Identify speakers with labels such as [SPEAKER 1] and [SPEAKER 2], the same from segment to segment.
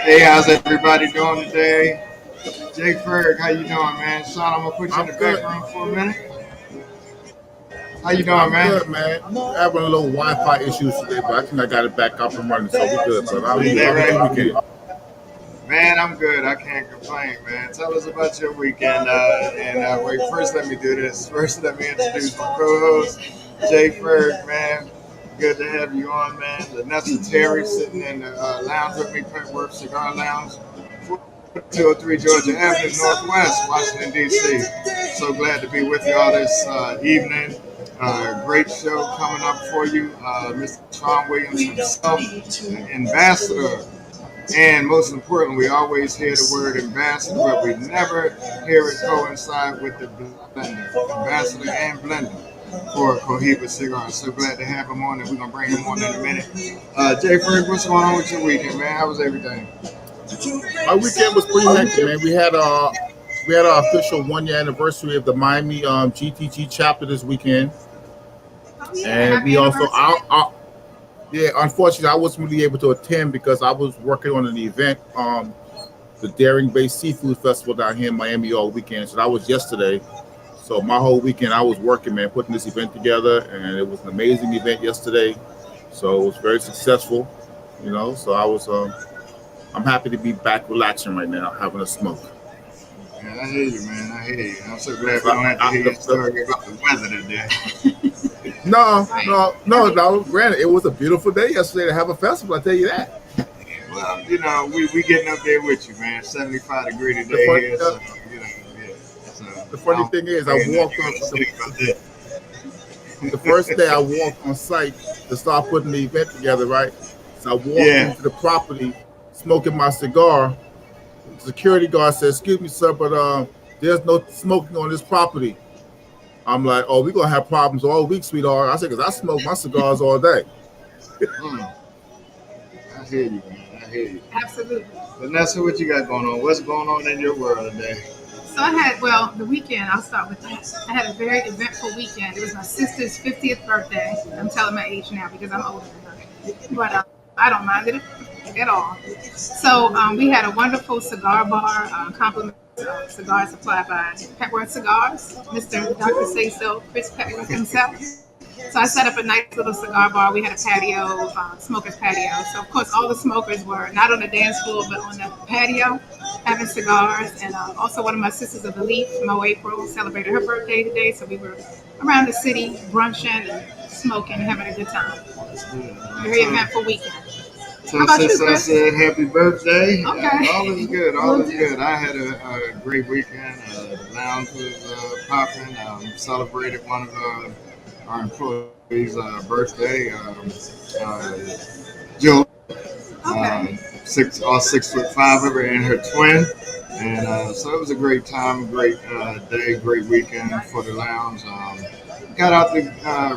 [SPEAKER 1] Hey, how's everybody doing today? Jake Ferg, how you doing, man? Sean, I'm gonna put you in
[SPEAKER 2] I'm
[SPEAKER 1] the
[SPEAKER 2] good.
[SPEAKER 1] background for a minute. How you doing,
[SPEAKER 2] I'm
[SPEAKER 1] man?
[SPEAKER 2] good, man. Having a little Wi-Fi issues today, but I think I got it back up and running, so we're good. But how are
[SPEAKER 1] Is
[SPEAKER 2] you?
[SPEAKER 1] that
[SPEAKER 2] How was your
[SPEAKER 1] right?
[SPEAKER 2] weekend?
[SPEAKER 1] Man, I'm good. I can't complain, man. Tell us about your weekend. Wait, first let me do this. First, let me introduce my co-host, Jake Ferg, man. Good to have you on, man. Lenessa Terry sitting in the lounge with me, Petworth Cigar Lounge, 4203 Georgia Avenue, Northwest, Washington, D.C. So glad to be with you all this evening. Great show coming up for you. Mr. Sean Williams himself, ambassador. And most importantly, we always hear the word ambassador, but we never hear it coincide with the blender, ambassador and blender for COHIBA Cigars. So glad to have him on, and we're going to bring him on in a minute. Jay Ferg, what's going on with your weekend, man? How was everything?
[SPEAKER 2] My weekend was pretty hectic, man. We had our official 1 year anniversary of the Miami GTG chapter this weekend,
[SPEAKER 3] Oh yeah,
[SPEAKER 2] and
[SPEAKER 3] happy
[SPEAKER 2] we also,
[SPEAKER 3] anniversary.
[SPEAKER 2] yeah, unfortunately, I wasn't really able to attend because I was working on an event, the Daring Based Seafood Festival down here in Miami all weekend. So that was yesterday. So my whole weekend I was working, man, putting this event together, and it was an amazing event yesterday. So it was very successful, So I'm happy to be back relaxing right now, having a smoke.
[SPEAKER 1] Yeah, I hear you, man. I hear you. I'm so glad
[SPEAKER 2] So
[SPEAKER 1] we don't have to hear your
[SPEAKER 2] the
[SPEAKER 1] story about the weather today.
[SPEAKER 2] no,
[SPEAKER 3] Right.
[SPEAKER 2] no, no, no. Granted, it was a beautiful day yesterday to have a festival. I tell you that.
[SPEAKER 1] Well, we getting up there with you, man. 75-degree
[SPEAKER 2] The
[SPEAKER 1] today
[SPEAKER 2] fun,
[SPEAKER 1] here,
[SPEAKER 2] uh,
[SPEAKER 1] so yeah. So
[SPEAKER 2] the
[SPEAKER 1] I
[SPEAKER 2] funny
[SPEAKER 1] don't
[SPEAKER 2] thing is, I
[SPEAKER 1] praying that
[SPEAKER 2] walked
[SPEAKER 1] you're
[SPEAKER 2] on
[SPEAKER 1] gonna sleep out
[SPEAKER 2] the first day I
[SPEAKER 1] there.
[SPEAKER 2] walked on site to start putting the event together, right? So I walked
[SPEAKER 1] Yeah.
[SPEAKER 2] into the property smoking my cigar. The security guard said, "Excuse me, sir, but there's no smoking on this property." I'm like, "Oh, we're gonna have problems all week, sweetheart." I said, "Cause I smoke my cigars all day."
[SPEAKER 1] Mm, I hear you, man. I hear you.
[SPEAKER 3] Absolutely.
[SPEAKER 1] Vanessa, what you got going on? What's going on in your world today?
[SPEAKER 3] So I had, well, the weekend, I'll start with that. I had a very eventful weekend. It was my sister's 50th birthday. I'm telling my age now because I'm older than her. But I don't mind it at all. So we had a wonderful cigar bar, complimentary cigar supplied by Petworth Cigars, Mr. Dr. Say So, Chris Petworth himself. So I set up a nice little cigar bar. We had a patio, smokers patio. So of course all the smokers were not on the dance floor, but on the patio, having cigars. And also one of my sisters of the Leaf, Mo April, celebrated her birthday today. So we were around the city brunching and smoking, having a good time.
[SPEAKER 1] That's good.
[SPEAKER 3] Very eventful weekend. How
[SPEAKER 1] Tell
[SPEAKER 3] about you,
[SPEAKER 1] sis I
[SPEAKER 3] Chris?
[SPEAKER 1] said happy birthday. All is
[SPEAKER 3] Okay.
[SPEAKER 1] good. All
[SPEAKER 3] Will
[SPEAKER 1] is
[SPEAKER 3] do.
[SPEAKER 1] good. I had a great weekend. The lounge was popping. Celebrated one of our employees' birthday. Jill,
[SPEAKER 3] Okay.
[SPEAKER 1] all 6'5" of her and her twin. And so it was a great time, great day, great weekend for the lounge. Got out to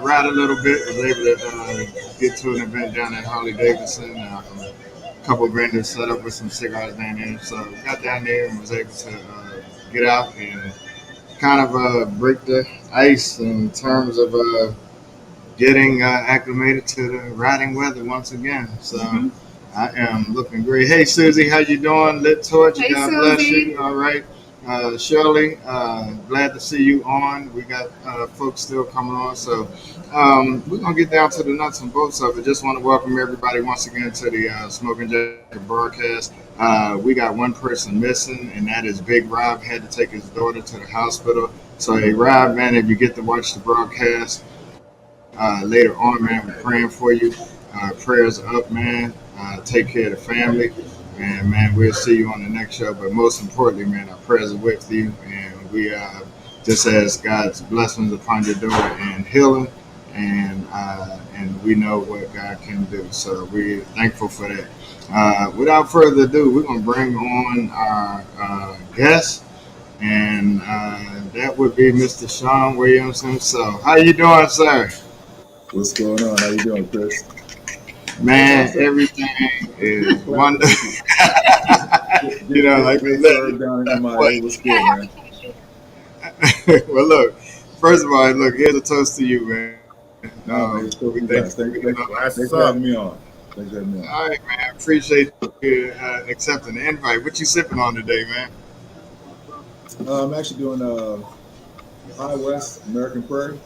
[SPEAKER 1] ride a little bit, was able to get to an event down at Harley Davidson. A couple of vendors set up with some cigars down there. So got down there and was able to get out and kind of break the ice in terms of getting acclimated to the riding weather once again. So
[SPEAKER 3] Hmm.
[SPEAKER 1] I am looking great. Hey Susie, how you doing? Lit Torch,
[SPEAKER 3] Hey,
[SPEAKER 1] God bless
[SPEAKER 3] Susie.
[SPEAKER 1] you. All right. Shirley, glad to see you on. We got folks still coming on, so we're gonna get down to the nuts and bolts of it. Just want to welcome everybody once again to the Smoking Jacket broadcast. We got one person missing, and that is Big Rob. Had to take his daughter to the hospital. So, hey, Rob, man, if you get to watch the broadcast later on, man, we're praying for you. Prayers up, man. Take care of the family. And, man, we'll see you on the next show. But most importantly, man, our prayers are with you. And we just ask God's blessings upon your daughter and healing. And we know what God can do. So we're thankful for that. Without further ado, we're going to bring on our guest. And that would be Mr. Sean Williams himself. How you doing, sir?
[SPEAKER 4] What's going on? How you doing, Chris?
[SPEAKER 1] Man, everything is
[SPEAKER 4] Glad to
[SPEAKER 1] wonderful.
[SPEAKER 4] meet you. Get
[SPEAKER 1] Like we
[SPEAKER 4] Ferg
[SPEAKER 1] let
[SPEAKER 4] down in
[SPEAKER 1] what?
[SPEAKER 4] MIA. What's
[SPEAKER 3] Yeah,
[SPEAKER 4] good,
[SPEAKER 3] happy
[SPEAKER 4] man?
[SPEAKER 3] Keisha.
[SPEAKER 1] Well, look. First of all, look. Here's a toast to you, man.
[SPEAKER 4] No, man,
[SPEAKER 1] We
[SPEAKER 4] it's still
[SPEAKER 1] thank
[SPEAKER 4] be blessed.
[SPEAKER 1] you.
[SPEAKER 4] Thanks
[SPEAKER 2] That's
[SPEAKER 4] for
[SPEAKER 2] up.
[SPEAKER 4] having me on. Thanks for having me on.
[SPEAKER 1] All right, man. Appreciate you accepting the invite. What you sipping on today, man?
[SPEAKER 4] I'm actually doing High West American Prairie.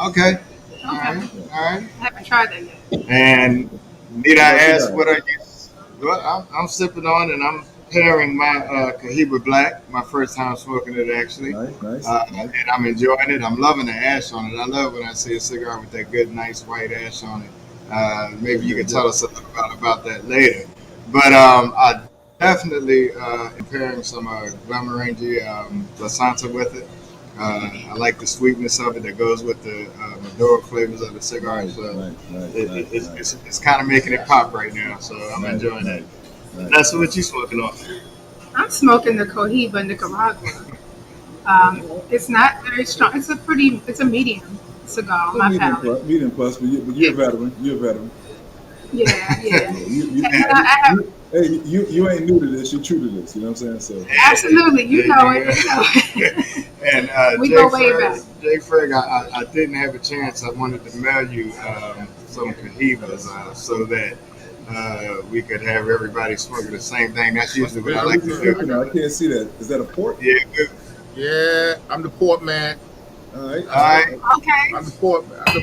[SPEAKER 1] Okay. All
[SPEAKER 3] Okay.
[SPEAKER 1] right. All right.
[SPEAKER 3] I haven't tried that yet.
[SPEAKER 1] And need I
[SPEAKER 4] What about
[SPEAKER 1] ask
[SPEAKER 4] you
[SPEAKER 1] what are you? Well, I'm sipping on, and I'm pairing my COHIBA Black. My first time smoking it, actually.
[SPEAKER 4] Nice.
[SPEAKER 1] And I'm enjoying it. I'm loving the ash on it. I love when I see a cigar with that good, nice white ash on it. Maybe you can tell us a little about that later. But I definitely am pairing some Glamorangi Lasanta with it. I like the sweetness of it that goes with the Maduro flavors of the cigar. So it's kind of making it pop right now. So I'm enjoying that. That's what you smoking on.
[SPEAKER 3] I'm smoking the Cohiba Nicaragua. It's not very strong. It's a medium cigar on my palate.
[SPEAKER 4] Medium plus, but you're a veteran. You're a veteran.
[SPEAKER 3] Yeah.
[SPEAKER 4] Hey, you ain't new to this. You're true to this. You know what I'm saying? So
[SPEAKER 3] Absolutely, you know it.
[SPEAKER 1] And
[SPEAKER 3] We
[SPEAKER 1] Jay
[SPEAKER 3] go way back.
[SPEAKER 1] Jay Ferg, I didn't have a chance. I wanted to mail you some Cohibas so that we could have everybody smoking the same thing. That's usually what I like to do.
[SPEAKER 4] I can't see that. Is that a port?
[SPEAKER 1] Yeah, good.
[SPEAKER 2] Yeah, I'm the port man.
[SPEAKER 4] All right.
[SPEAKER 3] Okay.
[SPEAKER 2] I'm the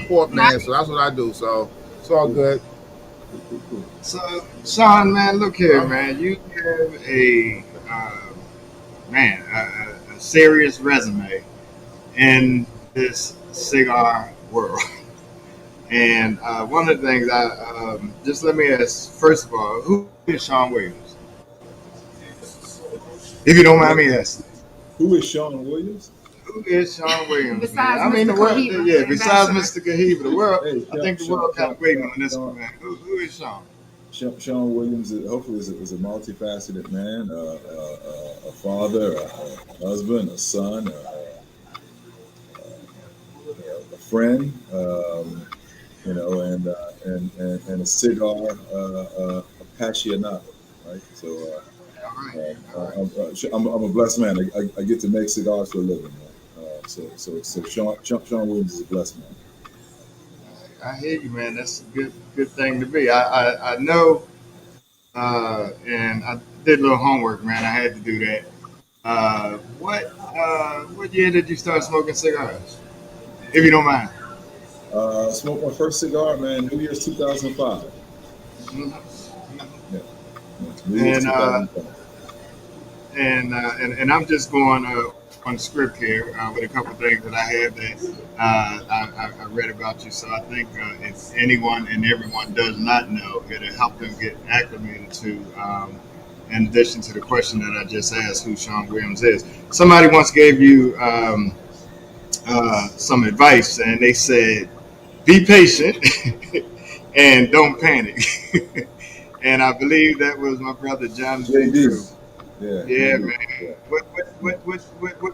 [SPEAKER 2] port man. So that's what I do. So it's all good.
[SPEAKER 4] Cool.
[SPEAKER 1] So, Sean, man, look here, man. You have a serious resume in this cigar world. And one of the things just let me ask, first of all, who is Sean Williams? If you don't mind me asking.
[SPEAKER 4] Who is Sean Williams?
[SPEAKER 1] Who is Sean Williams?
[SPEAKER 3] Besides
[SPEAKER 1] man? I mean,
[SPEAKER 3] Mr.
[SPEAKER 1] the world,
[SPEAKER 3] Cohiba,
[SPEAKER 1] yeah, besides
[SPEAKER 3] ambassador.
[SPEAKER 1] Mr. Cohiba, the world,
[SPEAKER 4] Hey,
[SPEAKER 1] I think the world kind of waiting on this one, man. Who is Sean?
[SPEAKER 4] Sean Williams, hopefully, is a multifaceted man, a father, a husband, a son, a friend, and a cigar apasionado, right? So I'm a blessed man. I get to make cigars for a living, man. So Sean Williams is a blessed man.
[SPEAKER 1] I hear you, man. That's a good thing to be. I know, and I did a little homework, man. I had to do that. What year did you start smoking cigars? If you don't mind.
[SPEAKER 4] Smoked my first cigar, man. New Year's 2005.
[SPEAKER 1] Mhm.
[SPEAKER 4] Yeah. New Year's 2005.
[SPEAKER 1] And I'm just going on script here with a couple things that I have that I read about you. So I think if anyone and everyone does not know, it'll help them get acclimated to. In addition to the question that I just asked, who Sean Williams is. Somebody once gave you some advice, and they said, "Be patient and don't panic." And I believe that was my brother John J. Drew. Yeah, man.
[SPEAKER 4] Yeah.
[SPEAKER 1] What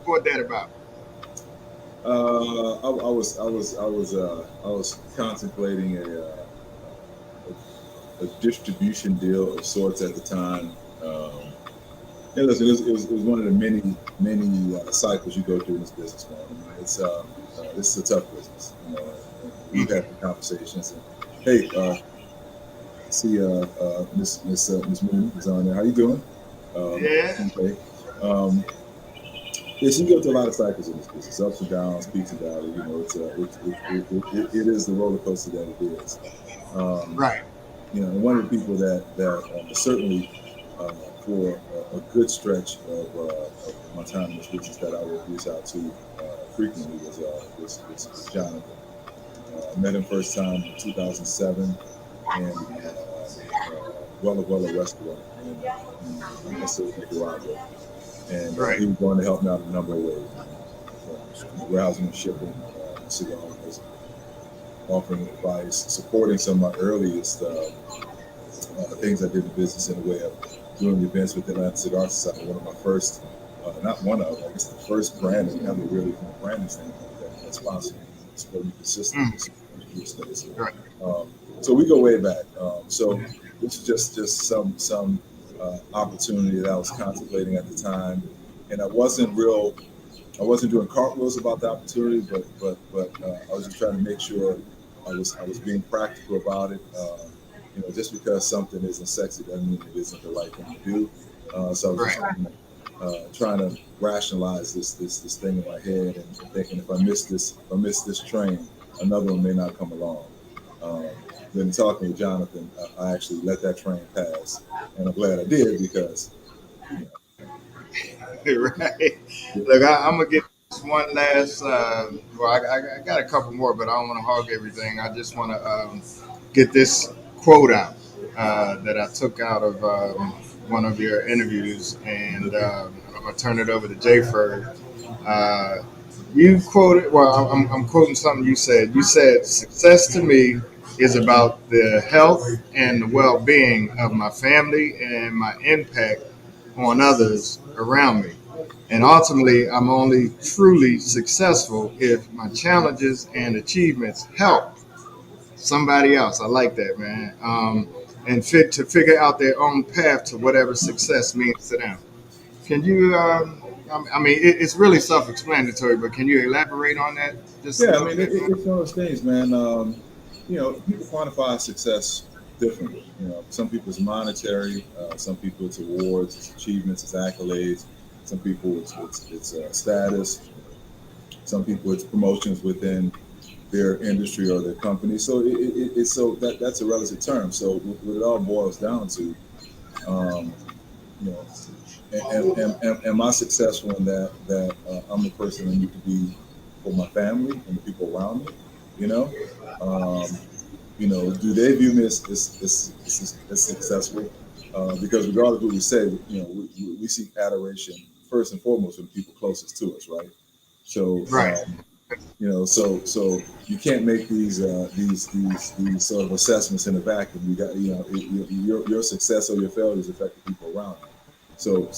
[SPEAKER 1] brought that about?
[SPEAKER 4] I was contemplating a distribution deal of sorts at the time. And listen, it was one of the many cycles you go through in this business, man. I mean, this is a tough business. We've had the conversations. And, hey, see, Miss Moon is on there. How you doing?
[SPEAKER 1] Yeah.
[SPEAKER 4] Okay. Yes, you go through a lot of cycles in this business, ups and downs, peaks and valleys. It is the roller coaster that it is.
[SPEAKER 1] Right.
[SPEAKER 4] And one of the people that certainly for a good stretch of my time in this business that I would reach out to frequently was Jonathan. I met him first time in 2007 in Wella restaurant in Lenessa, Nicaragua. And he was going to help me out in a number of ways. From warehousing and shipping cigars, offering advice, supporting some of my earliest things I did in business in the way of doing events with the Atlanta Cigar Society. One of my first, not one of, I guess the first branding ever really from a branding standpoint that sponsored me, supporting me consistently.
[SPEAKER 1] Right.
[SPEAKER 4] So we go way back. So this is just some opportunity that I was contemplating at the time, and I wasn't doing cartwheels about the opportunity, but I was just trying to make sure I was being practical about it, you know, just because something isn't sexy doesn't mean it isn't the right thing to do. So I was just trying to rationalize this thing in my head and thinking if I miss this train, another one may not come along. Then talking with Jonathan, I actually let that train pass, and I'm glad I did because, you know.
[SPEAKER 1] Right. Look, I'm gonna get this one last. Well, I got a couple more, but I don't want to hog everything. I just want to get this quote out that I took out of one of your interviews, and I'm gonna turn it over to Jay Ferg. You quoted. Well, I'm quoting something you said. You said, "Success to me is about the health and the well-being of my family and my impact on others around me. And ultimately, I'm only truly successful if my challenges and achievements help somebody else." I like that, man. And fit to figure out their own path to whatever success means to them. Can you? I mean, it's really self-explanatory, but can you elaborate on that just a
[SPEAKER 4] Yeah, I
[SPEAKER 1] little
[SPEAKER 4] mean,
[SPEAKER 1] bit?
[SPEAKER 4] it's one of those things, man. You know, people quantify success differently. You know, some people it's monetary, some people it's awards, it's achievements, it's accolades. Some people it's status. Some people it's promotions within their industry or their company. So it's so that's a relative term. So what it all boils down to, you know, am I successful in that I'm the person I need to be for my family and the people around me? You know, do they view me as successful? Because regardless of what we say, you know, we seek adoration first and foremost from the people closest to us, right? So,
[SPEAKER 1] Right.
[SPEAKER 4] you know, so you can't make these sort of assessments in a vacuum. You got, you know, your success or your failures affect the people around you. So,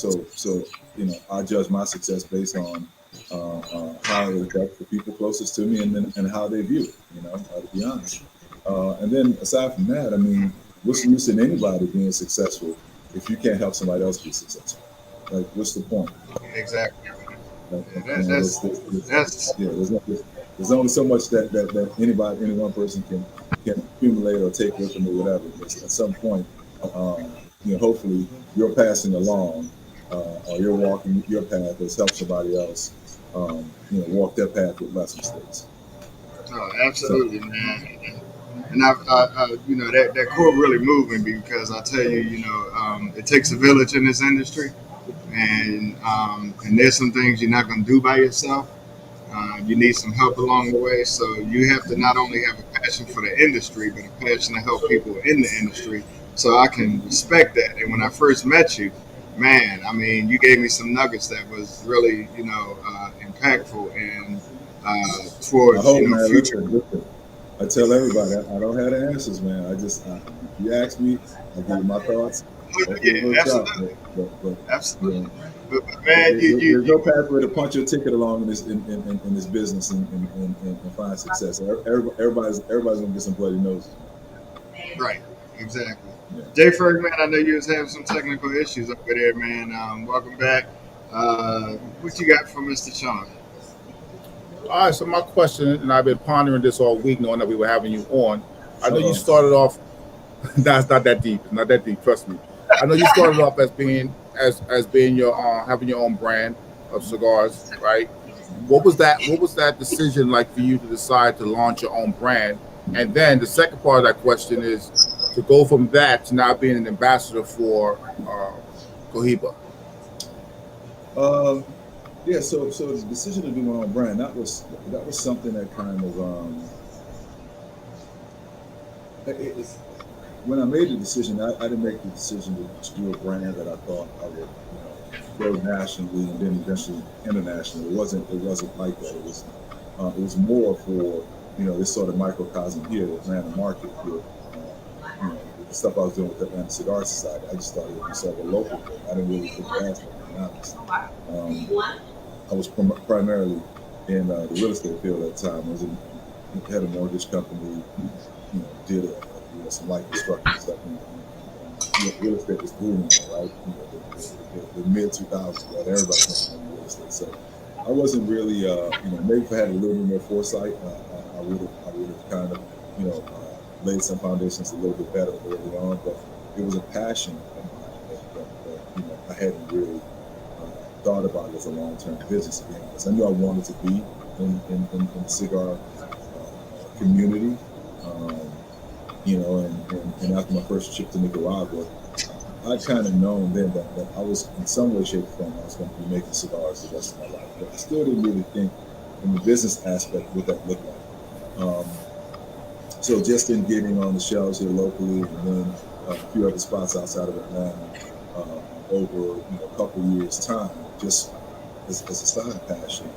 [SPEAKER 4] you know, I judge my success based on how it affects the people closest to me, and how they view it. You know, to be honest. And then aside from that, I mean, what's the use in anybody being successful if you can't help somebody else be successful? Like, what's the point?
[SPEAKER 1] Exactly.
[SPEAKER 4] Like,
[SPEAKER 1] Yeah,
[SPEAKER 4] you know,
[SPEAKER 1] that's
[SPEAKER 4] yeah. There's only so much that any one person can accumulate or take with them or whatever. But at some point, you know, hopefully you're passing along, or you're walking your path has helped somebody else, you know, walk their path with less mistakes.
[SPEAKER 1] no,
[SPEAKER 4] So,
[SPEAKER 1] absolutely, man. And you know, that quote really moved me because I tell you, you know, it takes a village in this industry, and there's some things you're not going to do by yourself. You need some help along the way, so you have to not only have a passion for the industry, but a passion to help people in the industry. So I can respect that. And when I first met you, man, I mean, you gave me some nuggets that was really, you know, impactful and
[SPEAKER 4] I
[SPEAKER 1] towards, you
[SPEAKER 4] hope,
[SPEAKER 1] know,
[SPEAKER 4] man.
[SPEAKER 1] future.
[SPEAKER 4] Listen. I tell everybody I don't have the answers, man. If you ask me, I give you my thoughts. Hopefully it
[SPEAKER 1] Yeah,
[SPEAKER 4] works out.
[SPEAKER 1] absolutely,
[SPEAKER 4] But you
[SPEAKER 1] absolutely.
[SPEAKER 4] know,
[SPEAKER 1] But man,
[SPEAKER 4] there's no pathway to punch your ticket along in this business and find success. Everybody's gonna get some bloody noses,
[SPEAKER 1] right, exactly.
[SPEAKER 4] man.
[SPEAKER 1] Jay Ferg, man, I know you was having some technical issues over there, man. Welcome back. What you got from Mr. Sean?
[SPEAKER 2] All right, so my question, and I've been pondering this all week, knowing that we were having you on. I know you
[SPEAKER 4] Uh-oh.
[SPEAKER 2] started off. That's not that deep. It's not that deep. Trust me. I know you started off as being your having your own brand of cigars, right? What was that? What was that decision like for you to decide to launch your own brand? And then the second part of that question is to go from that to now being an ambassador for COHIBA.
[SPEAKER 4] Yeah, so the decision to do my own brand, that was something that kind of when I made the decision, I didn't make the decision to do a brand that I thought I would, you know, go nationally and then eventually internationally. It wasn't like that. It was more for, you know, this sort of microcosm here, the Atlanta market here. You know, the stuff I was doing with the Atlanta Cigar Society, I just thought it would be sort of a local thing. I didn't really look past it, to be honest. I was primarily in the real estate field at the time. I was had a mortgage company, you know, did some light construction stuff. Real estate was booming, right? You know, the mid 2000s, right? Everybody was in real estate. So I wasn't really, you know, maybe if I had a little bit more foresight, I would have kind of, you know, laid some foundations a little bit better early on, but it was a passion of mine that I hadn't really thought about it as a long-term business again. Because I knew I wanted to be in the cigar community, and after my first trip to Nicaragua, I kind of known then that I was in some way, shape, or form I was going to be making cigars the rest of my life, but I still didn't really think in the business aspect what that looked like. So just in getting on the shelves here locally, and then a few other spots outside of Atlanta over a couple years' time, just as a side passion,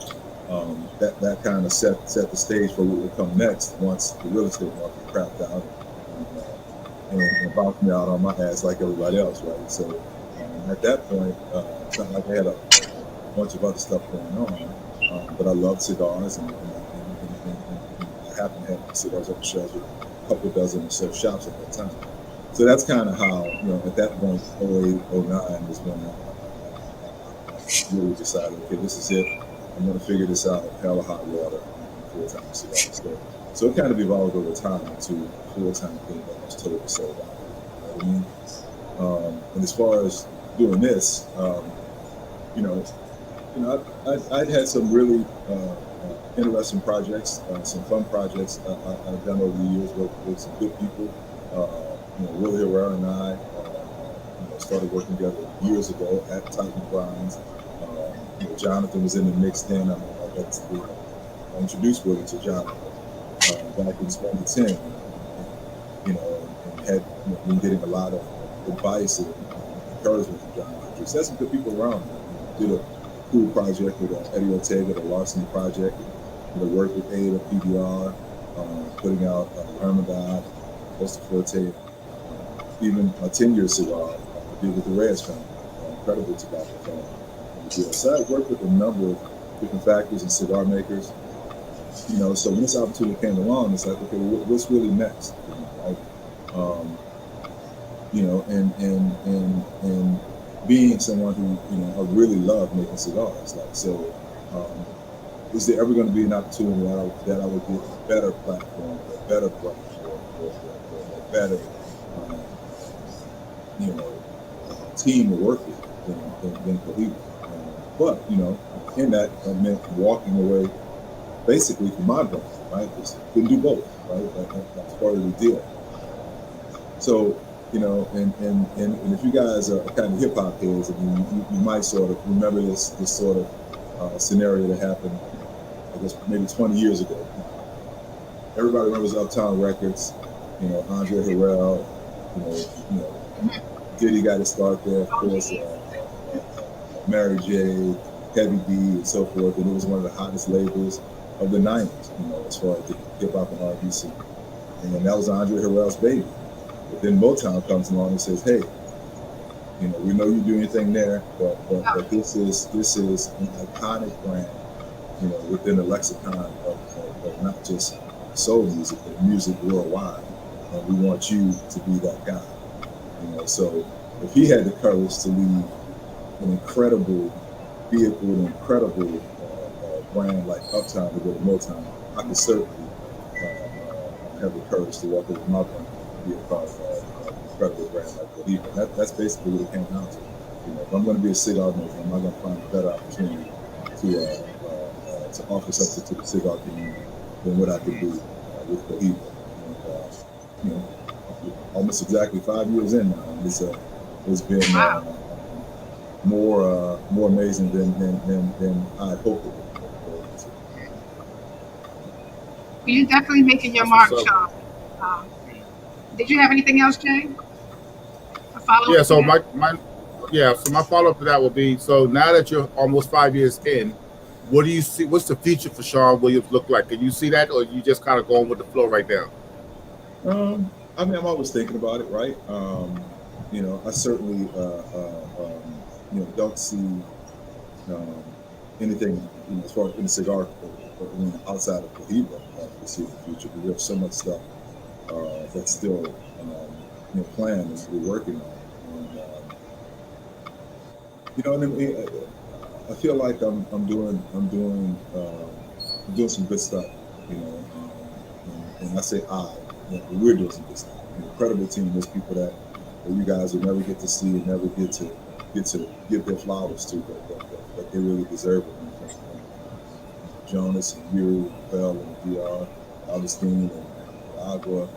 [SPEAKER 4] that kind of set the stage for what would come next once the real estate market crapped out and bounced me out on my ass like everybody else, right? So at that point, it's not like I had a bunch of other stuff going on, but I loved cigars, and I happened to have cigars up the shelves with a couple dozen or so shops at that time. So that's kind of how, at that point, 08, 09 was when I really decided, okay, this is it. I'm going to figure this out, hell or hot water, full-time cigar store. So it kind of evolved over time to a full-time thing that was totally sold out. You know what I mean? And as far as doing this, I'd had some really interesting projects, some fun projects I've done over the years with some good people. Will Herrera and I started working together years ago at Titan Grinds. Jonathan was in the mix then. I introduced Willie to Jonathan back in 2010. And had been getting a lot of advice and encouragement from Jonathan. Just had some good people around me. Did a cool project with Eddie Ortega, the Larceny Project. Worked with Ada PBR, putting out Hermandad, Costa Forte, even a 10-year cigar I did with the Reyes family, incredible tobacco family. So I worked with a number of different factories and cigar makers. So when this opportunity came along, it's like, okay, what's really next? Right? And being someone who I really love making cigars. Is there ever going to be an opportunity that I would get a better platform, a better brand, or a better team to work with than COHIBA? But in that, I meant walking away basically from my brand, right? Just couldn't do both, right? That's part of the deal. So, and if you guys are kind of hip hop heads, you might sort of remember this sort of scenario that happened, I guess maybe 20 years ago. Everybody remembers Uptown Records, Andre Harrell, Diddy got his start there, of course, Mary J, Heavy D, and so forth, and it was one of the hottest labels of the 90s, as far as the hip hop and R&B scene. And that was Andre Harrell's baby. But then Motown comes along and says, hey, we know you do anything there, but this is an iconic brand, within the lexicon of not just soul music, but music worldwide. And we want you to be that guy. So if he had the courage to leave an incredible vehicle, an incredible brand like Uptown to go to Motown, I could certainly have the courage to walk over my brand and be a part of an incredible brand like COHIBA. That's basically what it came down to. If I'm going to be a cigar maker, am I going to find a better opportunity to offer something to the cigar community than what I could do with COHIBA? And, almost exactly 5 years in now. It's been more amazing than I had hoped it would.
[SPEAKER 3] Well, you're definitely making your mark, Sean. Did you have anything else, Jay? A follow-up?
[SPEAKER 2] Yeah. So my follow-up to that will be: so now that you're almost 5 years in, what do you see? What's the future for Sean Williams look like? Can you see that, or are you just kind of going with the flow right now?
[SPEAKER 4] I'm always thinking about it, right? I certainly, don't see anything, as far as in the cigar, outside of COHIBA to see in the future. But we have so much stuff that's still, planned and we're working on. And I feel like I'm doing some good stuff, and I say what we're doing is an incredible team. There's people that you guys will never get to see and never get to give their flowers to, but they really deserve it. Jonas and you, and Bell and DR, Augustine and Agua,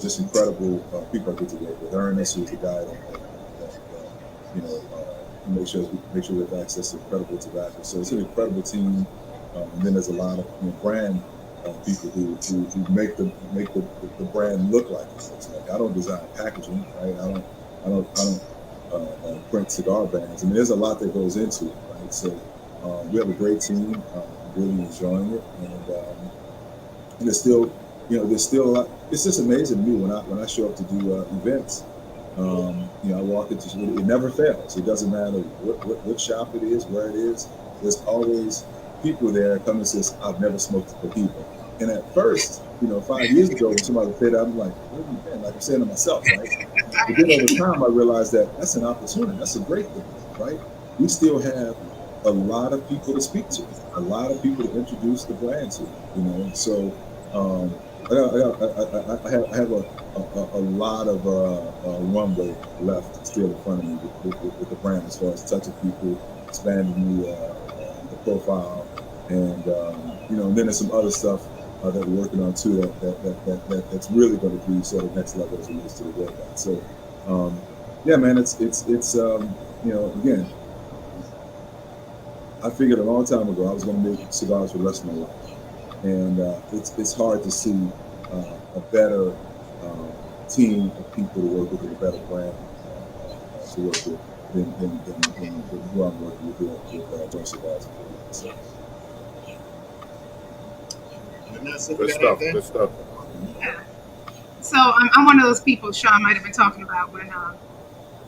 [SPEAKER 4] just incredible people I get to work with. Ernest, who's the guy that make sure we have access to incredible tobacco. So it's an incredible team. And then there's a lot of brand people who make the brand look like it looks like. I don't design packaging, right? I don't print cigar bands. I mean, there's a lot that goes into it, right? So we have a great team. Really enjoying it, and there's still a lot. It's just amazing to me when I show up to do events. I walk into it never fails. It doesn't matter what shop it is, where it is. There's always people there come and says, "I've never smoked a COHIBA." And at first, 5 years ago, when somebody said that, I'm like, "Where have you been?" Like I'm saying to myself, right? But then over time, I realized that that's an opportunity. That's a great thing, right? We still have a lot of people to speak to, a lot of people to introduce the brand to, So I have a lot of runway left still in front of me with the brand as far as touching people, expanding the profile, and and then there's some other stuff that we're working on too that's really going to be sort of next level as it relates to the workout. So yeah, man, it's again. I figured a long time ago I was going to make cigars for the rest of my life, and it's hard to see a better team of people to work with, and a better brand to work with than who I'm working with Joint Cigars. So.
[SPEAKER 2] Good stuff. Good stuff.
[SPEAKER 3] Yeah. So I'm one of those people Sean might have been talking about when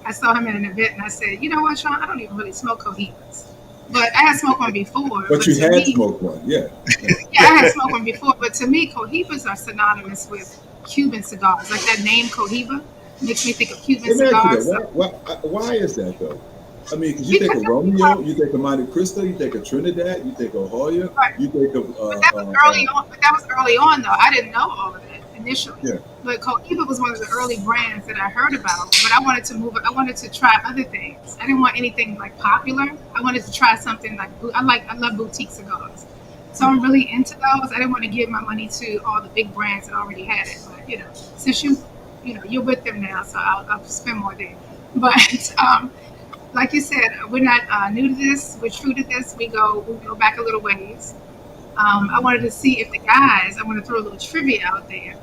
[SPEAKER 3] I saw him at an event, and I said, "You know what, Sean? I don't even really smoke COHIBAs." But I had smoked one before.
[SPEAKER 4] But you had smoked one, yeah.
[SPEAKER 3] Yeah, I had smoked one before. But to me, COHIBAs are synonymous with Cuban cigars. Like that name COHIBA makes me think of Cuban cigars.
[SPEAKER 4] Why is that though? I mean, because you think of Romeo, you think of Monte Cristo, you think of Trinidad, you think of Hoya,
[SPEAKER 3] right.
[SPEAKER 4] You think of.
[SPEAKER 3] But that was early on. But that was early on, though. I didn't know all of that initially.
[SPEAKER 4] Yeah.
[SPEAKER 3] But COHIBA was one of the early brands that I heard about. But I wanted to move it. I wanted to try other things. I didn't want anything like popular. I wanted to try something like I love boutique cigars. So I'm really into those. I didn't want to give my money to all the big brands that already had it. But since you're with them now, so I'll spend more there. But like you said, we're not new to this. We're true to this. We go back a little ways. I wanted to see if the guys. I want to throw a little trivia out there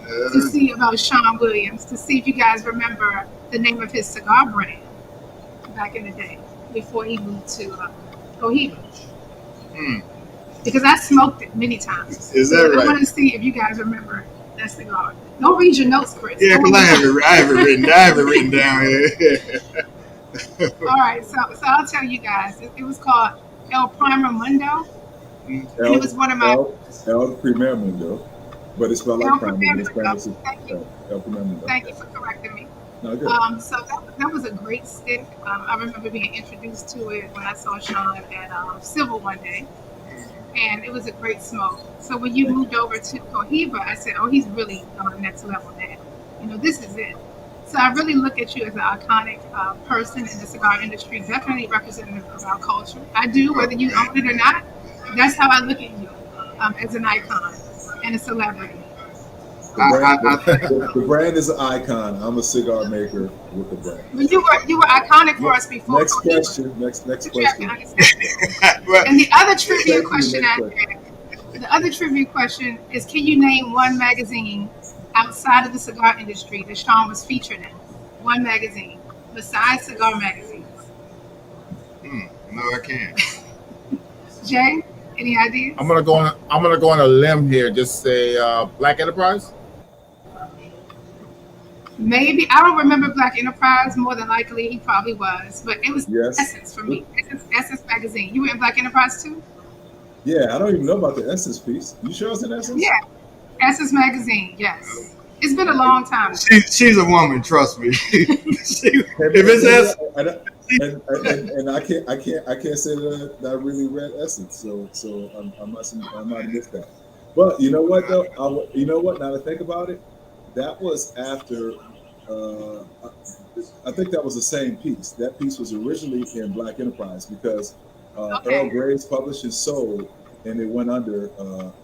[SPEAKER 3] to see about Sean Williams, to see if you guys remember the name of his cigar brand back in the day before he moved to COHIBA. Because I smoked it many times.
[SPEAKER 1] Is that right?
[SPEAKER 3] I want to see if you guys remember that cigar. Don't read your notes, Chris.
[SPEAKER 1] Yeah, because I haven't written down here.
[SPEAKER 3] All right, so I'll tell you guys. It was called El Primer Mundo. And it was one of my
[SPEAKER 4] El Primer Mundo, but it's spelled like Primer.
[SPEAKER 3] Thank you.
[SPEAKER 4] El Primer Mundo.
[SPEAKER 3] Thank you for correcting me.
[SPEAKER 4] No, good.
[SPEAKER 3] So that was a great stick. I remember being introduced to it when I saw Sean at Civil one day, and it was a great smoke. So when you moved over to COHIBA, I said, "Oh, he's really on the next level now. This is it." So I really look at you as an iconic person in the cigar industry, definitely representative of our culture. I do, whether you own it or not. That's how I look at you, as an icon and a celebrity.
[SPEAKER 4] The brand is an icon. I'm a cigar maker with the brand.
[SPEAKER 3] Well, you were iconic for us before.
[SPEAKER 4] Next question. Next question.
[SPEAKER 3] And the other trivia question is, can you name one magazine outside of the cigar industry that Sean was featured in? One magazine besides cigar magazines.
[SPEAKER 1] No, I can't.
[SPEAKER 3] Jay, any ideas?
[SPEAKER 2] I'm gonna go on a limb here. Just say Black Enterprise.
[SPEAKER 3] Maybe. I don't remember Black Enterprise. More than likely, he probably was. But it was Essence for me. Essence magazine. You were in Black Enterprise too?
[SPEAKER 4] Yeah, I don't even know about the Essence piece. You sure it's in Essence?
[SPEAKER 3] Yeah. Essence magazine, yes. It's been a long time.
[SPEAKER 1] She's a woman, trust me. If it's Essence,
[SPEAKER 4] and I can't say that I really read Essence, so I might have missed that. But you know what though? You know what? Now to think about it, that was after. Uh, I think that was the same piece. That piece was originally in Black Enterprise because Earl
[SPEAKER 3] Okay.
[SPEAKER 4] Gray's published and sold, and it went under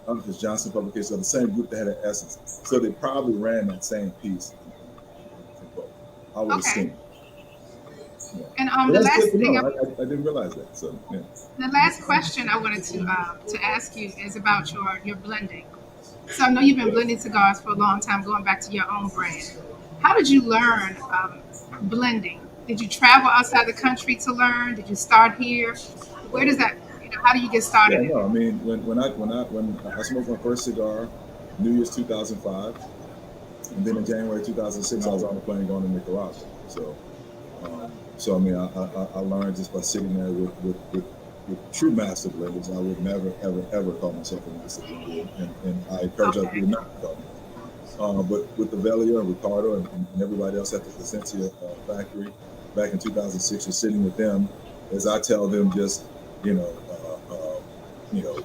[SPEAKER 4] Uncas Johnson Publications, the same group that had an Essence. So they probably ran that same piece in both. I would
[SPEAKER 3] Okay.
[SPEAKER 4] assume. Yeah.
[SPEAKER 3] And
[SPEAKER 4] But
[SPEAKER 3] the
[SPEAKER 4] that's good
[SPEAKER 3] last
[SPEAKER 4] to
[SPEAKER 3] thing,
[SPEAKER 4] know. I didn't realize that. So yeah.
[SPEAKER 3] the last question I wanted to ask you is about your blending. So I know you've been blending cigars for a long time, going back to your own brand. How did you learn blending? Did you travel outside the country to learn? Did you start here? Where does that, how do you get
[SPEAKER 4] Yeah,
[SPEAKER 3] started in
[SPEAKER 4] no,
[SPEAKER 3] it?
[SPEAKER 4] I mean when I smoked my first cigar, New Year's 2005, and then in January 2006, I was on the plane going to Nicaragua. So I mean, I learned just by sitting there with true master blenders. I would never ever call myself a master blender, and I encourage other
[SPEAKER 3] Okay.
[SPEAKER 4] people not to call me. But with the Velio and Ricardo and everybody else at the Placencia factory back in 2006, just sitting with them, as I tell them, just you know, you know,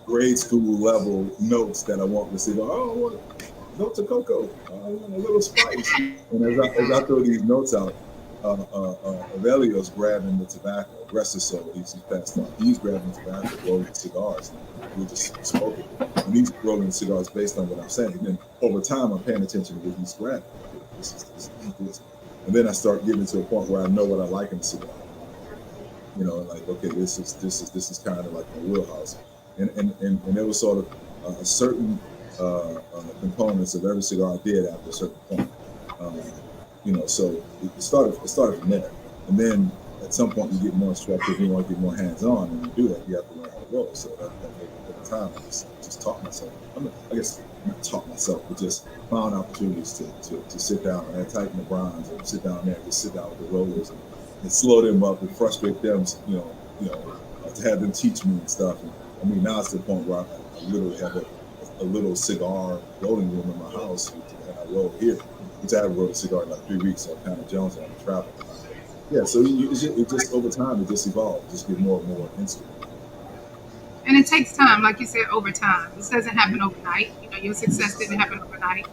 [SPEAKER 4] grade school level notes that I want to see. Oh, what notes of cocoa, a little spice. And as I throw these notes out, Avelio's grabbing the tobacco. Rest his soul, he's passed on. He's grabbing the tobacco, rolling cigars. We're just smoking. And he's rolling cigars based on what I'm saying. And then over time, I'm paying attention to what he's grabbing. This. And then I start getting to a point where I know what I like in a cigar. You know, like okay, this is kind of like my wheelhouse. And there was sort of a certain components of every cigar I did after a certain point. You know, so it started from there. And then at some point you get more instructive, you want to get more hands-on, and to do that you have to learn how to roll. So at the time I just taught myself. I guess not taught myself, but just found opportunities to sit down and tighten the bronze and sit down there and just sit down with the rollers and slow them up and frustrate them, you know, to have them teach me and stuff. And, I mean, now it's to the point where I literally have a little cigar rolling room in my house, and I roll here. Which I haven't rolled a cigar in like 3 weeks, so I'm kind of Jones and I'm traveling. Yeah, so it just over time it just evolved, just get more and more instant.
[SPEAKER 3] And it takes time, like you said, over time. This doesn't happen overnight. Your success didn't happen overnight,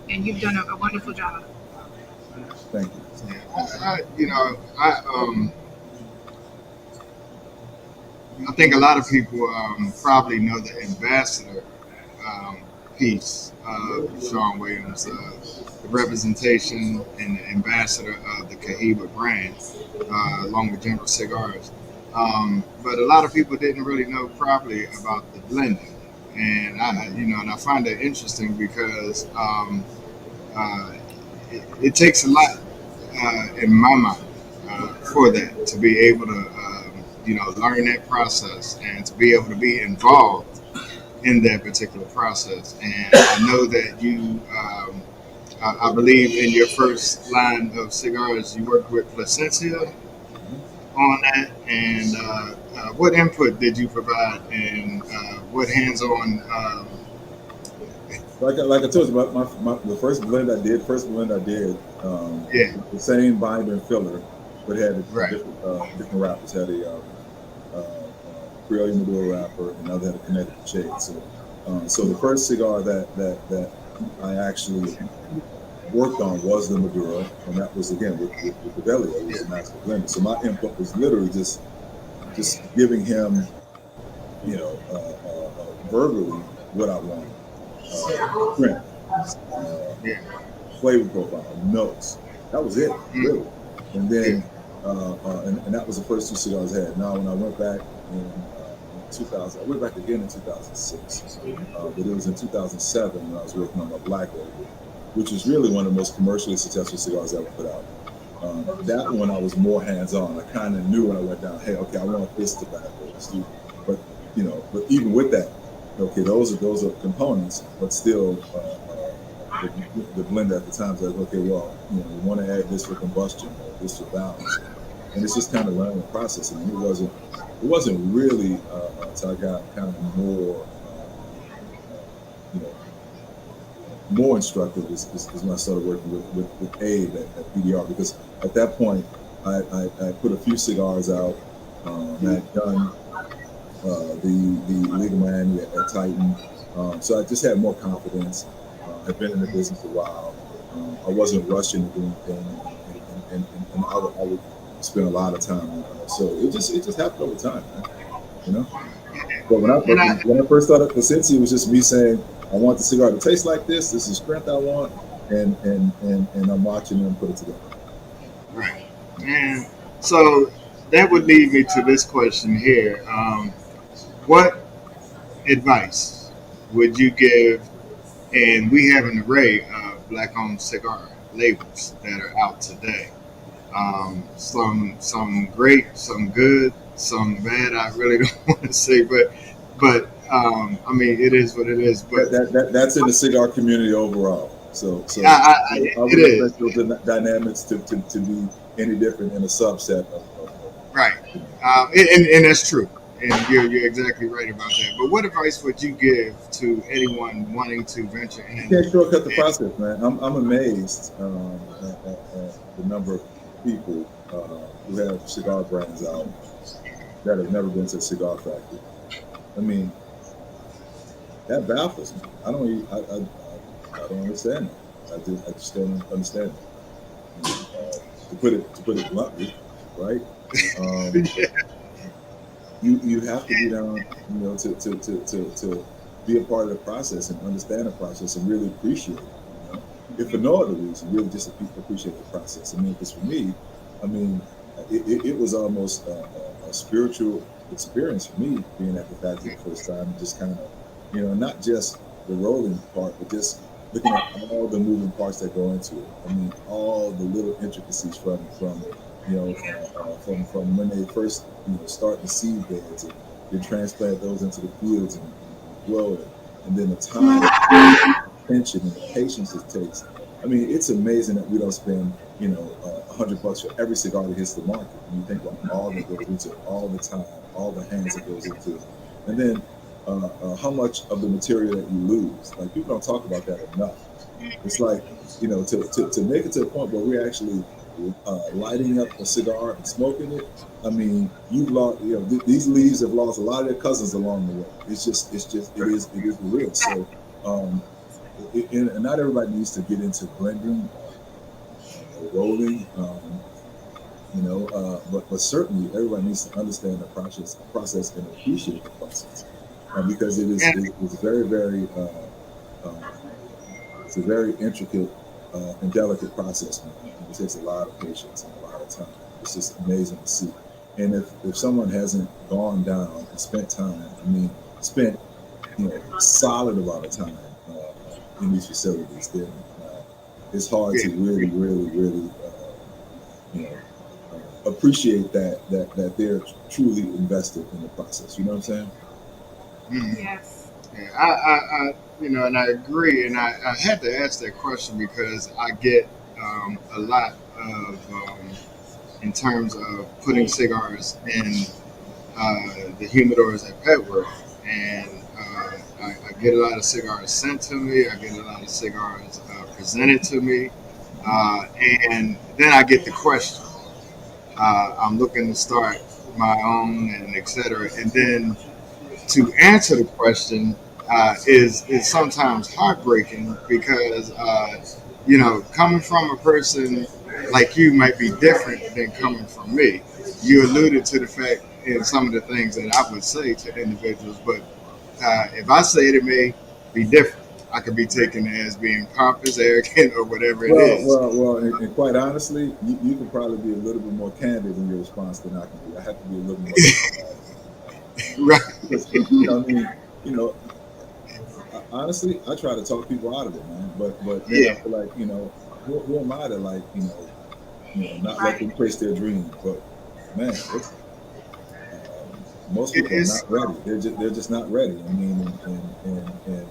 [SPEAKER 3] and you've done a wonderful job.
[SPEAKER 4] Thank you.
[SPEAKER 1] I think a lot of people probably know the ambassador piece of Sean Williams, the representation and the ambassador of the COHIBA brand, along with General Cigars. But a lot of people didn't really know properly about the blending, and I find that interesting because it takes a lot in my mind for that to be able to learn that process and to be able to be involved in that particular process. And I know that you, I believe in your first line of cigars, you worked with Placencia on that. And what input did you provide, and what hands-on?
[SPEAKER 4] Like I told you about the first blend I did, the same binder and filler, but had different wrappers. Had a Creole Maduro wrapper, and another had a Connecticut shade. So the first cigar that I actually worked on was the Maduro, and that was again with the Velio. It was a master blender. So my input was literally just giving him, verbally what I wanted. Print, flavor profile, notes. That was it, really. And then, and that was the first two cigars I had. Now, when I went back in 2000, I went back again in 2006, but it was in 2007 when I was working on my Black label, which was really one of the most commercially successful cigars I ever put out. That one I was more hands-on. I kind of knew when I went down, hey, okay, I want this tobacco. But even with that, okay, those are components, but still, the blender at the time was like, okay, well, we want to add this for combustion or this for balance, and it's just kind of learning the process. And it wasn't really until I got kind of more instructive is when I started working with Abe at PDR, because at that point I put a few cigars out, and I had done the League of Miami at Titan. So I just had more confidence. I've been in the business a while. I wasn't rushing to do anything, and I would spend a lot of time on it. So it just happened over time, man. You know. But when I first started for Cincy, it was just me saying, I want the cigar to taste like this. This is the strength I want, and I'm watching them put it together.
[SPEAKER 1] Right. And so that would lead me to this question here. What advice would you give? And we have an array of black-owned cigar labels that are out today. Some great, some good, some bad. I really don't want to say, but I mean, it is what it is. But
[SPEAKER 4] that's in the cigar community overall. So I would expect those dynamics to be any different in a subset of
[SPEAKER 1] right. And that's true. And you're exactly right about that. But what advice would you give to anyone wanting to venture in?
[SPEAKER 4] You can't shortcut the process, man. I'm amazed at the number of people who have cigar brands out that have never been to a cigar factory. I mean, that baffles me. I don't understand that. I just don't understand it. To put it bluntly, right? You have to be down, you know, to be a part of the process and understand the process and really appreciate it. You know? If for no other reason, really just appreciate the process. I mean, because for me, I mean, it was almost a spiritual experience for me being at the factory the first time, and just kind of, you know, not just the rolling part, but just looking at all the moving parts that go into it. I mean, all the little intricacies from you know, from when they first, you know, start the seed beds and you transplant those into the fields and grow it, and then the time, attention, and the patience it takes. I mean, it's amazing that we don't spend, you know, $100 for every cigar that hits the market. When you think about all that goes into it, all the time, all the hands that goes into it, and then how much of the material that you lose. Like, people don't talk about that enough. It's like, you know, to make it to a point where we're actually lighting up a cigar and smoking it. I mean, you've lost, you know, these leaves have lost a lot of their cousins along the way. It is real. So, and not everybody needs to get into blending or rolling, you know, but certainly everybody needs to understand the process and appreciate the process, because it's very, very, it's a very intricate and delicate process, man. It takes a lot of patience and a lot of time. It's just amazing to see. And if someone hasn't gone down and spent time, I mean, spent, you know, solid amount of time in these facilities, then it's hard to really, you know, appreciate that they're truly invested in the process. You know what I'm saying?
[SPEAKER 1] Mm-hmm.
[SPEAKER 3] Yes.
[SPEAKER 1] Yeah, I you know, and I agree. And I had to ask that question because I get a lot of, in terms of putting cigars in the humidors at Petworth, and I get a lot of cigars sent to me. I get a lot of cigars presented to me, and then I get the question. I'm looking to start my own, and etc. And then to answer the question is sometimes heartbreaking because you know, coming from a person like you might be different than coming from me. You alluded to the fact in some of the things that I would say to individuals, but if I say it, it may be different. I could be taken as being pompous, arrogant, or whatever it is.
[SPEAKER 4] Well, and quite honestly, you can probably be a little bit more candid in your response than I can be. I have to be a little more
[SPEAKER 1] Right.
[SPEAKER 4] Because, you know, I mean, you know, honestly, I try to talk people out of it, man. But then I feel like, you know, who am I to, like, you know, not let them chase their dreams? But man, most people are not ready. They're just not ready. I mean, and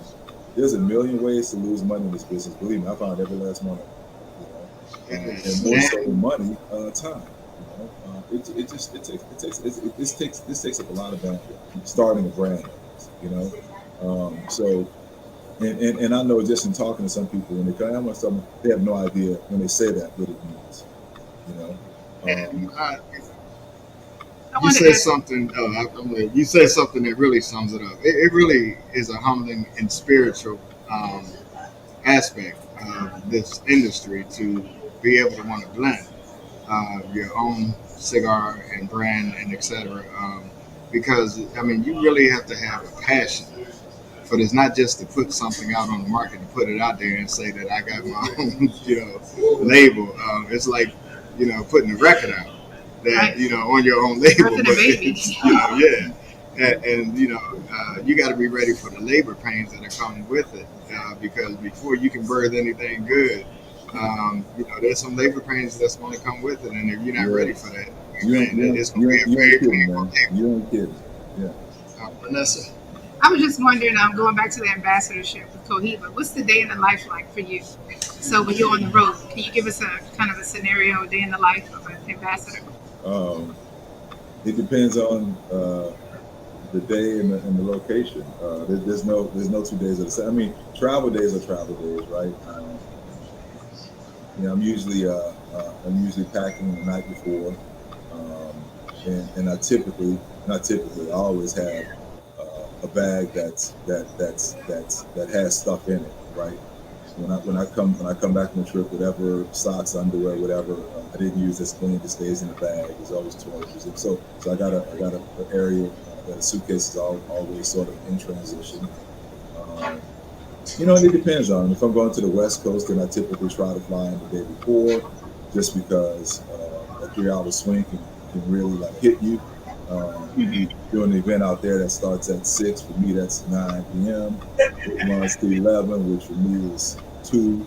[SPEAKER 4] there's a million ways to lose money in this business. Believe me, I found every last one of them. You know, and more so than money, time. You know, this takes up a lot of bandwidth. Starting a brand, you know. So, and I know just in talking to some people when they come, they have no idea when they say that what it means. You know.
[SPEAKER 1] you said something. You said something that really sums it up. It really is a humbling and spiritual aspect of this industry to be able to want to blend your own cigar and brand and etc. Because I mean, you really have to have a passion for this, not just to put something out on the market and put it out there and say that I got my own, label. It's like, putting a record out that, on your own label, but it's, and you got to be ready for the labor pains that are coming with it, because before you can birth anything good, there's some labor pains that's going to come with it, and if you're not ready for that, it's going to be a very painful labor.
[SPEAKER 4] You ain't kidding. Yeah.
[SPEAKER 1] Lenessa?
[SPEAKER 3] I was just wondering, going back to the ambassadorship with COHIBA, what's the day in the life like for you? So when you're on the road, can you give us a kind of a scenario, day in the life of an ambassador?
[SPEAKER 4] It depends on the day and the location. There's no 2 days of the same. I mean, travel days are travel days, right? I'm usually packing the night before, and I always have a bag that has stuff in it, right? When I come back from the trip, whatever socks, underwear, whatever I didn't use that's clean, just stays in the bag. There's always toiletries. So I got an area that a suitcase is always sort of in transition. And it depends on if I'm going to the West Coast, then I typically try to fly in the day before, just because a 3-hour swing can really hit you. Doing the event out there that starts at 6, for me that's 9 p.m. It runs to 11, which for me is 2.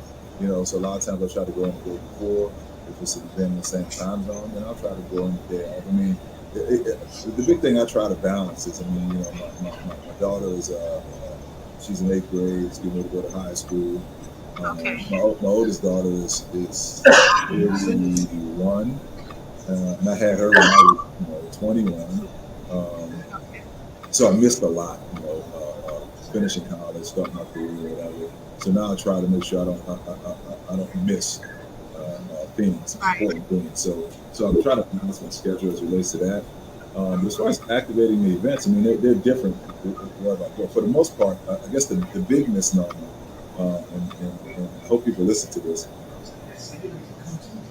[SPEAKER 4] So a lot of times I try to go in the day before. If it's an event in the same time zone, then I'll try to go in the day. I mean, the big thing I try to balance is, my daughter is she's in 8th grade, she's getting ready to go to high school. My oldest daughter is 31. And I had her when I was 21. So I missed a lot, finishing college, starting my career, whatever. So now I try to make sure I don't miss things, important things. So I'm trying to balance my schedule as it relates to that. As far as activating the events, they're different. For the most part, I guess the big misnomer, and I hope people listen to this,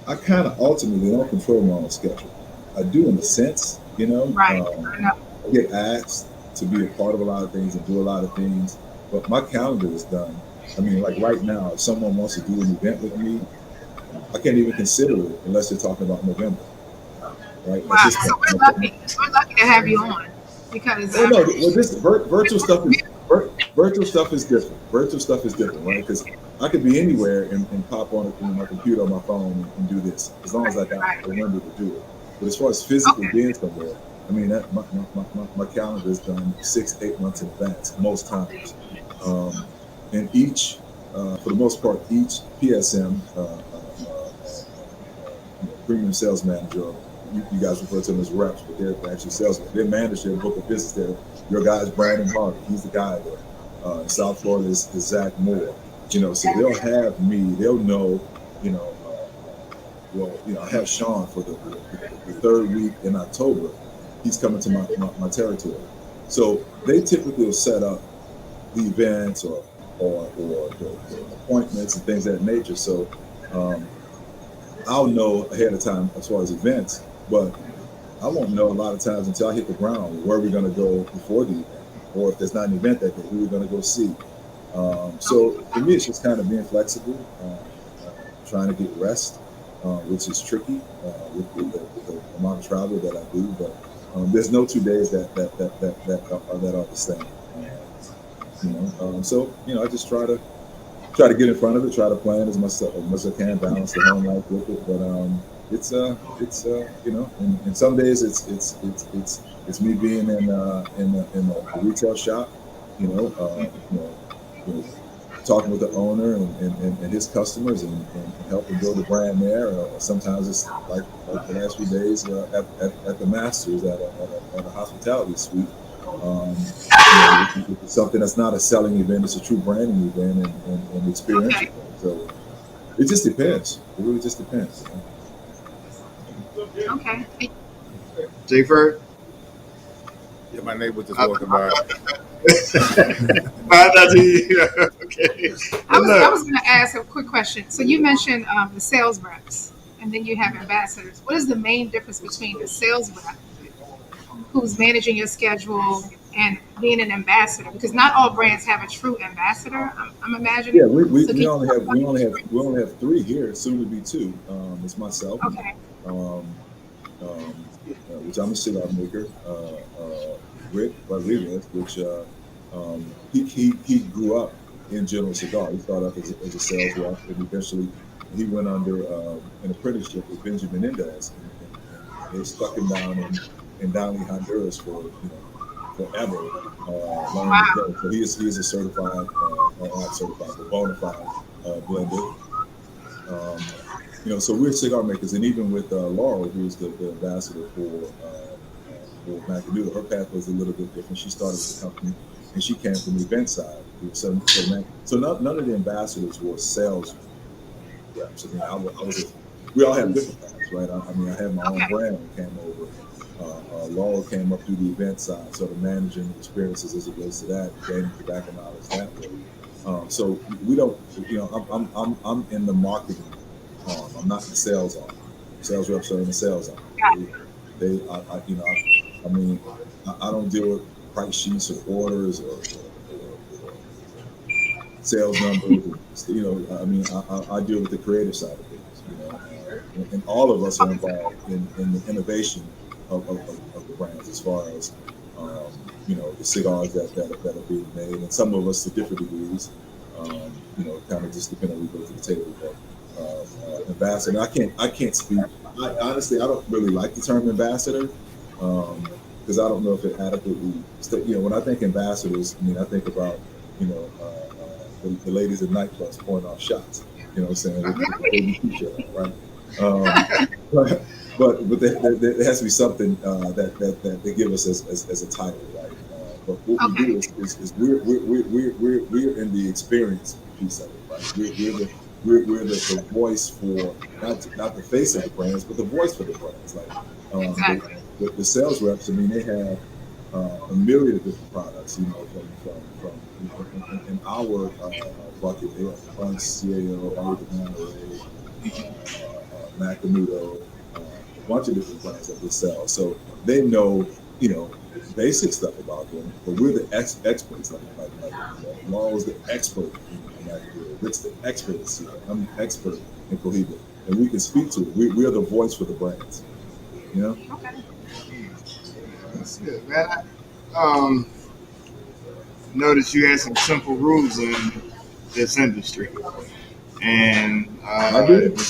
[SPEAKER 4] I kind of ultimately don't control my own schedule. I do in a sense,
[SPEAKER 3] Right.
[SPEAKER 4] I get asked to be a part of a lot of things and do a lot of things, but my calendar is done. Like right now, if someone wants to do an event with me, I can't even consider it unless they're talking about November. Right?
[SPEAKER 3] Wow. So we're lucky. We're lucky to have you on because.
[SPEAKER 4] This virtual stuff is different. Virtual stuff is different, right? Because I could be anywhere and pop on my computer or my phone and do this, as long as I got remember to do it. But as far as physically being somewhere, that my calendar is done 6-8 months in advance most times, and each, for the most part, each PSM, premium sales manager. You guys refer to them as reps, but they're actually salesmen. They manage their book of business there. Your guy's Brandon Harvey. He's the guy there. South Florida is Zach Moore. So they'll have me. They'll know. I have Sean for the 3rd week in October. He's coming to my territory. So they typically will set up the events or the appointments and things of that nature. So I'll know ahead of time as far as events. But I won't know a lot of times until I hit the ground where we're going to go before the event, or if there's not an event that day, who we're going to go see. So for me, it's just kind of being flexible, trying to get rest, which is tricky with the amount of travel that I do. But there's no 2 days that are the same. So I just try to get in front of it, try to plan as much as I can, balance the home life with it. But it's and some days it's me being in a retail shop, talking with the owner and his customers and helping build the brand there. Or sometimes it's like the last few days at the Masters at a hospitality suite. It's something that's not a selling event; it's a true branding event and experiential. Okay. So it just depends. It really just depends.
[SPEAKER 3] Okay.
[SPEAKER 1] J. Ferg?
[SPEAKER 2] Yeah, my neighbor just walking by.
[SPEAKER 1] Okay.
[SPEAKER 3] I was going to ask a quick question. So you mentioned the sales reps, and then you have ambassadors. What is the main difference between the sales rep, who's managing your schedule, and being an ambassador? Because not all brands have a true ambassador. I'm imagining.
[SPEAKER 4] Yeah,
[SPEAKER 3] So
[SPEAKER 4] we only have three here, soon to be two. It's myself,
[SPEAKER 3] okay.
[SPEAKER 4] um, which I'm a cigar maker. Rick Rodriguez, which he grew up in General Cigar. He started off as a sales rep, and eventually he went under an apprenticeship with Benjamin Mendez, and they stuck him down in Downey, Honduras for forever. Learning to go. So he is a certified, not certified, but bona fide blender. So we're cigar makers, and even with Laurel, who's the ambassador for Macanudo, her path was a little bit different. She started with the company, and she came from the event side. So none of the ambassadors were sales reps. I mean, we all have different paths, right? I had my own brand that came over. Laurel came up through the event side, so the managing experiences as it relates to that, gaining tobacco knowledge that way. So we don't, I'm in the marketing arm. I'm not the sales arm. Sales reps are in the sales arm. I don't deal with price sheets or orders or sales numbers. I deal with the creative side of things. And all of us are involved in the innovation of the brands, as far as the cigars that are being made, and some of us to different degrees. Kind of just depending on who goes to the table. But ambassador, I can't speak. Honestly, I don't really like the term ambassador because I don't know if it adequately. When I think ambassadors, I think about the ladies at nightclubs pouring off shots. You know what I'm saying? Right. But there has to be something that they give us as a title, right? But what we do is we're in the experience piece of it, right? We're the voice for not the face of the brands, but the voice for the brands. Like the sales reps, they have a myriad of different products. From in our bucket, they have Punch, CAO, Macanudo, a bunch of different brands that they sell. So they know, basic stuff about them, but we're the experts. Like Laurel's the expert in Macanudo. Rick's the expert in Cigar. I'm the expert in COHIBA, and we can speak to it. We're the voice for the brands.
[SPEAKER 3] Okay.
[SPEAKER 1] That's good, man. Noticed you had some simple rules in this industry, and
[SPEAKER 4] I did.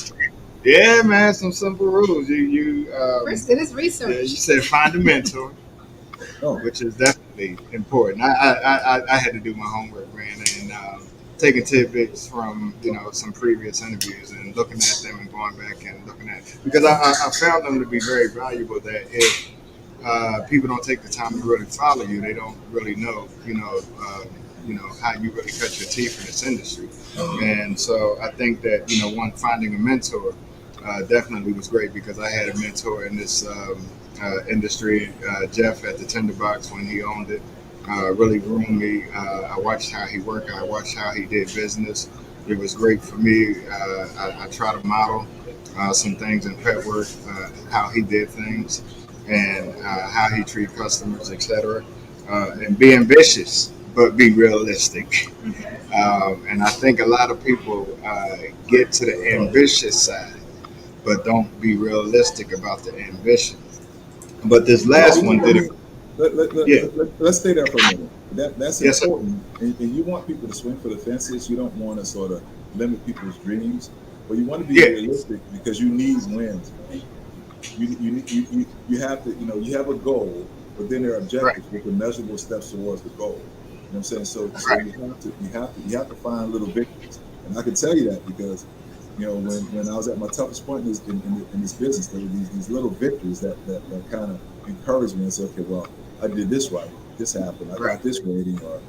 [SPEAKER 1] Yeah, man, some simple rules.
[SPEAKER 3] Chris did his research.
[SPEAKER 1] You said find a mentor, which is definitely important. I had to do my homework, man, and taking tidbits from some previous interviews and looking at them and going back and looking at, because I found them to be very valuable. That if people don't take the time to really follow you, they don't really know how you really cut your teeth in this industry. And so I think that finding a mentor definitely was great, because I had a mentor in this industry, Jeff at the Tinderbox, when he owned it. Really groomed me. I watched how he worked. I watched how he did business. It was great for me. I try to model some things in Petworth, how he did things, and how he treat customers, etc. And be ambitious, but be realistic. And I think a lot of people get to the ambitious side, but don't be realistic about the ambition. But this last one did it.
[SPEAKER 4] Let's stay there for a minute. That's
[SPEAKER 1] Yes,
[SPEAKER 4] important. And you want people to swing for the fences. You don't want to sort of limit people's dreams, but you want to be realistic, because you need wins. You have to, you have a goal, but then there are objectives with the measurable steps towards the goal. You know what I'm saying? So you have to find little victories. And I can tell you that because, when I was at my toughest point in this business, there were these little victories that kind of encouraged me and said, okay, well, I did this right. This happened. I got this rating, or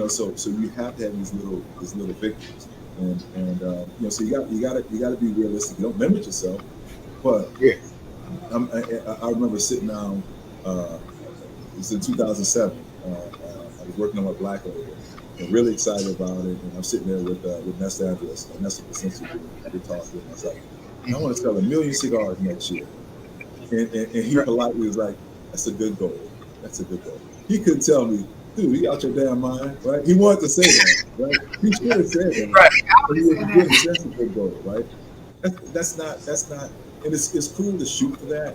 [SPEAKER 4] So you have to have these little victories, and so you got to be realistic. You don't limit yourself, but I remember sitting down was in 2007. I was working on my black label and really excited about it. And I'm sitting there with Nessa Andres. Nessa essentially did talk to him. I was like, I want to sell 1 million cigars next year. And he politely was like, that's a good goal. That's a good goal. He couldn't tell me, dude, you out your damn mind, right? He wanted to say that, right? He should have said that.
[SPEAKER 3] Right.
[SPEAKER 4] But he was good. That's a good goal, right? That's not, and it's cool to shoot for that.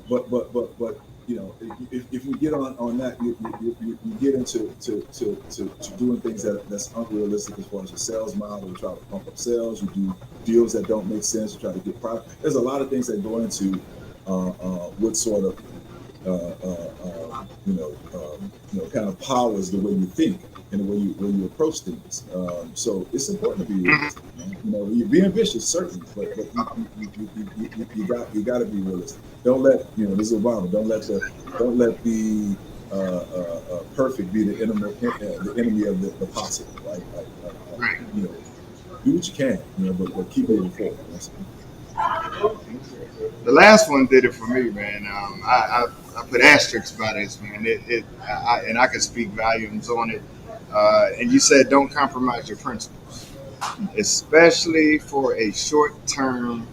[SPEAKER 4] But you know, if you get on that, you get into to doing things that's unrealistic as far as your sales model. You try to pump up sales. You do deals that don't make sense. You try to get profit. There's a lot of things that go into what sort of kind of powers the way you think and the way you approach things. So it's important to be realistic. You know, you're being ambitious, certainly, but you got to be realistic. Don't let this is Obama. Don't let the perfect be the enemy of the possible. Right? You know, do what you can. But keep moving forward.
[SPEAKER 1] The last one did it for me, man. I put asterisks by this, man. And I could speak volumes on it. And you said don't compromise your principles, especially for a short-term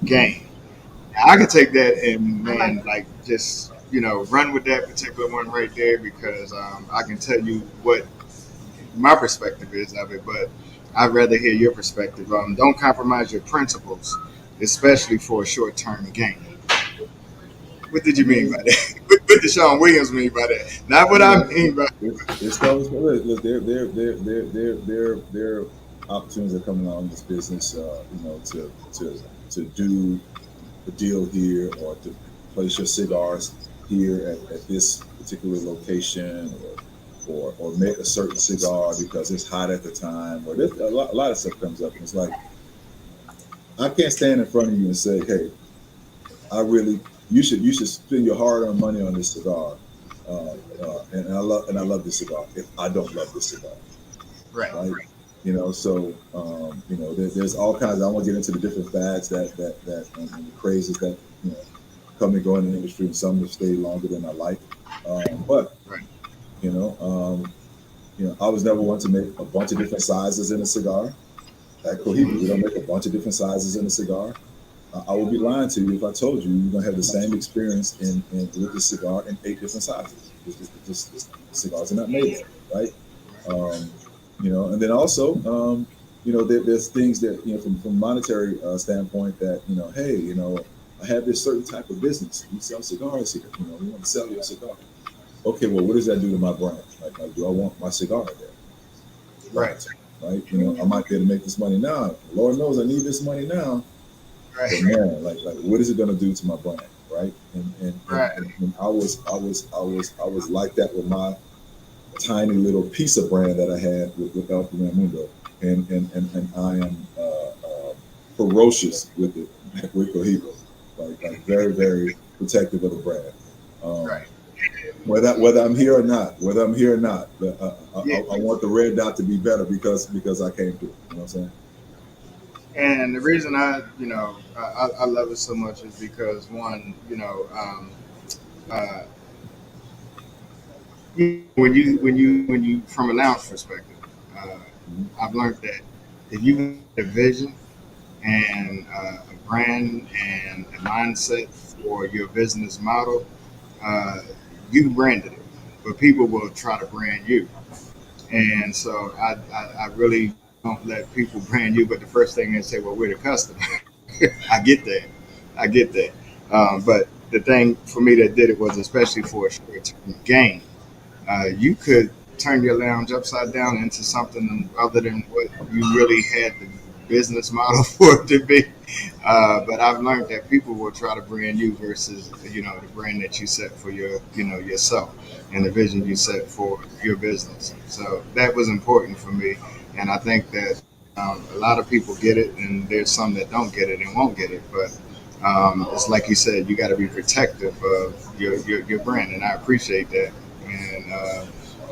[SPEAKER 1] gain. Now, I could take that and man, like just run with that particular one right there because I can tell you what my perspective is of it, but I'd rather hear your perspective. Don't compromise your principles, especially for a short-term gain. What did you mean by that? What did Sean Williams mean by that? Not what I mean by
[SPEAKER 4] look, there are opportunities that come along in this business, to do a deal here or to place your cigars here at this particular location or make a certain cigar because it's hot at the time. Or a lot of stuff comes up and it's like, I can't stand in front of you and say, hey, you should spend your hard-earned money on this cigar, and I love this cigar. If I don't love this cigar, right? So there's all kinds. I won't get into the different fads that and the crazes that come and go in the industry, and some have stayed longer than I like. But I was never one to make a bunch of different sizes in a cigar. At COHIBA, we don't make a bunch of different sizes in a cigar. I would be lying to you if I told you you're gonna have the same experience with this cigar in 8 different sizes. Just cigars are not made there, right? And then also, there's things that from monetary standpoint that hey, I have this certain type of business. We sell cigars here. We want to sell you a cigar. Okay, well, what does that do to my brand? Like do I want my cigar there? Right. I might be able to make this money now. Lord knows I need this money now. Right. But man, like what is it going to do to my brand, right? And I was like that with my tiny little piece of brand that I had with El Primer Mundo, and I am ferocious with it with COHIBA, like very, very protective of the brand. Right. Whether I'm here or not, I want the red dot to be better because I came through. You know what I'm saying?
[SPEAKER 1] And the reason I love it so much is because one, when you from a lounge perspective, I've learned that if you have a vision and a brand and a mindset for your business model, you branded it, but people will try to brand you. And so I really don't let people brand you, but the first thing they say, well, we're the customer. I get that. But the thing for me that did it was especially for a short-term gain. You could turn your lounge upside down into something other than what you really had the business model for it to be. But I've learned that people will try to brand you versus, the brand that you set for your, yourself and the vision you set for your business. So that was important for me. And I think that a lot of people get it, and there's some that don't get it and won't get it. But it's like you said, you got to be protective of your brand, and I appreciate that. And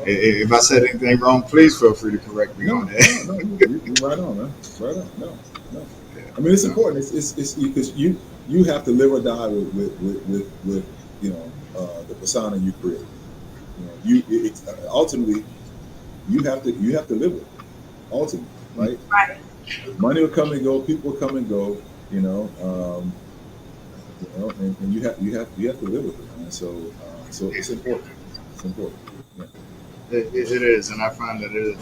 [SPEAKER 1] if I said anything wrong, please feel free to correct me on that.
[SPEAKER 4] No, you're right on, man. Right on. No. I mean, it's important. It's because you have to live or die with the persona you create. Ultimately you have to live with it. Ultimately, right?
[SPEAKER 3] Right.
[SPEAKER 4] Money will come and go, people will come and go, and you have to live with it, man. So it's important. It's important. Yeah.
[SPEAKER 1] It is, and I find that it is.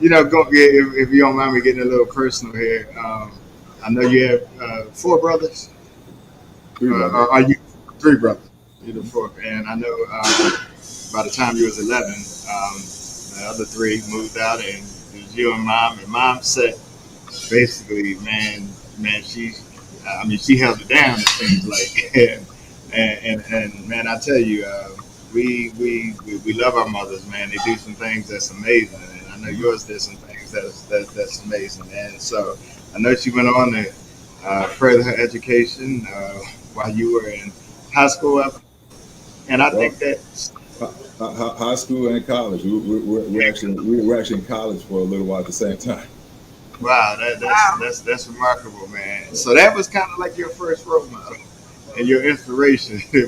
[SPEAKER 1] If you don't mind me getting a little personal here, I know you have 4 brothers.
[SPEAKER 4] 3 brothers.
[SPEAKER 1] Are you 3 brothers? You're the 4th, and I know by the time you was 11, the other 3 moved out, and it was you and mom. And mom said, basically, man, she held it down. It seems like, and man, I tell you, we love our mothers, man. They do some things that's amazing, and I know yours did some things that's amazing, and so I know she went on to further her education while you were in high school, and I think that
[SPEAKER 4] high school and college, we're actually in college for a little while at the same time.
[SPEAKER 1] Wow, that's remarkable, man. So that was kind of like your first role model and your inspiration. I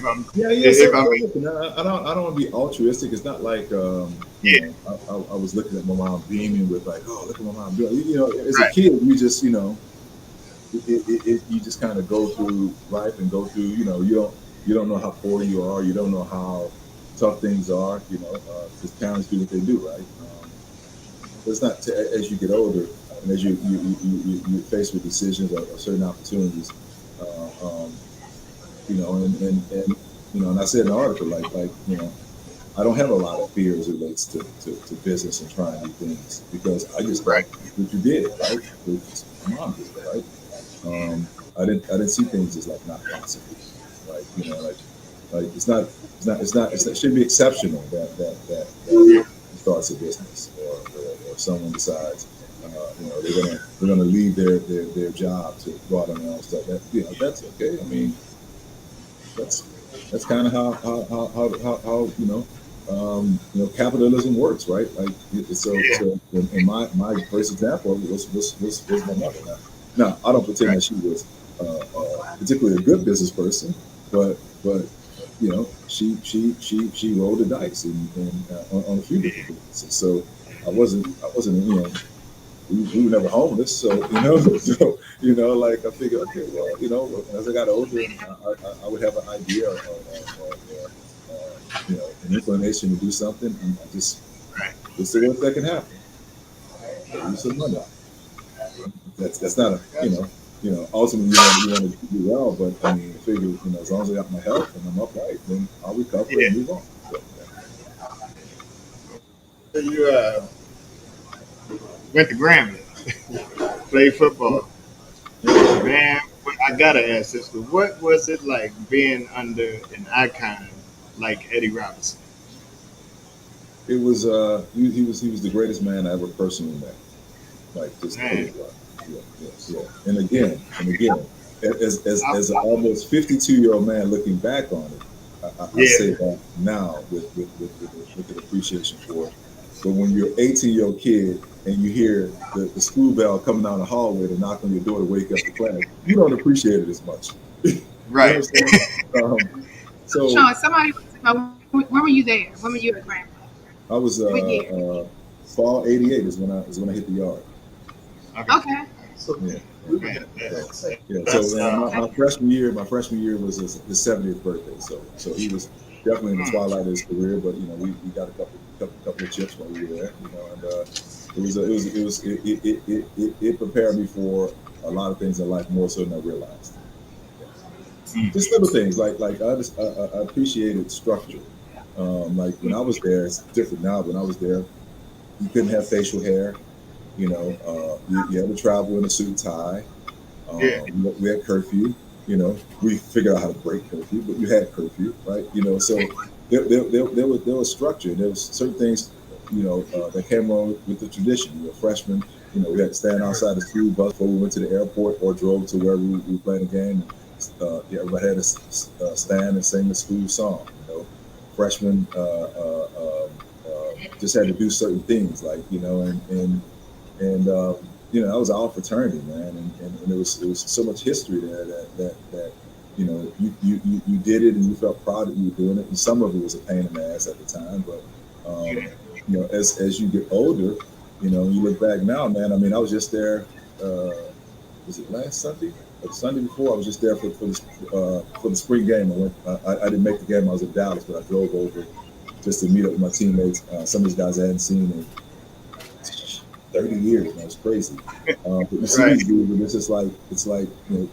[SPEAKER 4] don't want to be altruistic. It's not like I was looking at my mom beaming with like, oh, look at my mom doing. As a kid, you just you just kind of go through life and go through. You don't know how poor you are. You don't know how tough things are. Because parents do what they do, right? But it's not as you get older. And as you're faced with decisions or certain opportunities, and I said in the article, like I don't have a lot of fear as it relates to business and trying new things because I just what you did, right? My mom did, right? I didn't see things as like not possible, right? It shouldn't be exceptional that starts a business or someone decides. They're gonna leave their job to go out on their own stuff. That's okay. I mean, that's kind of how capitalism works, right? Like so in my first example was my mother. Now I don't pretend that she was particularly a good business person, but she rolled the dice on a few different businesses. So I wasn't we were never homeless, so like I figured, okay, well, as I got older, I would have an idea or an inclination to do something, and I just see what that can happen. Use some money. That's not ultimately you want to do well, but I mean, I figure as long as I got my health and I'm upright, then I'll recover and move on.
[SPEAKER 1] So you went to Grambling, played football. Man, I gotta ask this, but what was it like being under an icon like Eddie Robinson?
[SPEAKER 4] It was he was the greatest man I ever personally met. Like just yeah. And again, as an almost 52-year-old man looking back on it, I say that now with an appreciation for it. But when you're an 18-year-old kid and you hear the school bell coming down the hallway to knock on your door to wake up to class, you don't appreciate it as much.
[SPEAKER 1] Right.
[SPEAKER 3] So Sean, somebody when were you there? When were you at Grambling?
[SPEAKER 4] I was fall '88 is when I hit the yard.
[SPEAKER 3] Okay.
[SPEAKER 4] So my freshman year was his 70th birthday. So he was definitely in the twilight of his career, but we got a couple of chips while we were there, and it prepared me for a lot of things in life more so than I realized. Just little things like I appreciated structure. Like when I was there, it's different now. When I was there, you couldn't have facial hair. You had to travel in a suit and tie. We had curfew. We figured out how to break curfew, but you had curfew, right? So there was structure. There was certain things, that came along with the tradition. You were freshmen. We had to stand outside the school bus before we went to the airport or drove to where we were playing a game. Everybody had to stand and sing the school song. Freshmen just had to do certain things, like that was our fraternity, man, and there was so much history there that you know, you did it and you felt proud that you were doing it. And some of it was a pain in the ass at the time, but you know, as you get older, you know, you look back now, man. I mean, I was just there. Was it last Sunday or the Sunday before? I was just there for the spring game. I didn't make the game. I was in Dallas, but I drove over just to meet up with my teammates. Some of these guys I hadn't seen in 30 years. Man, it's crazy. But you see these dudes, and it's like you know,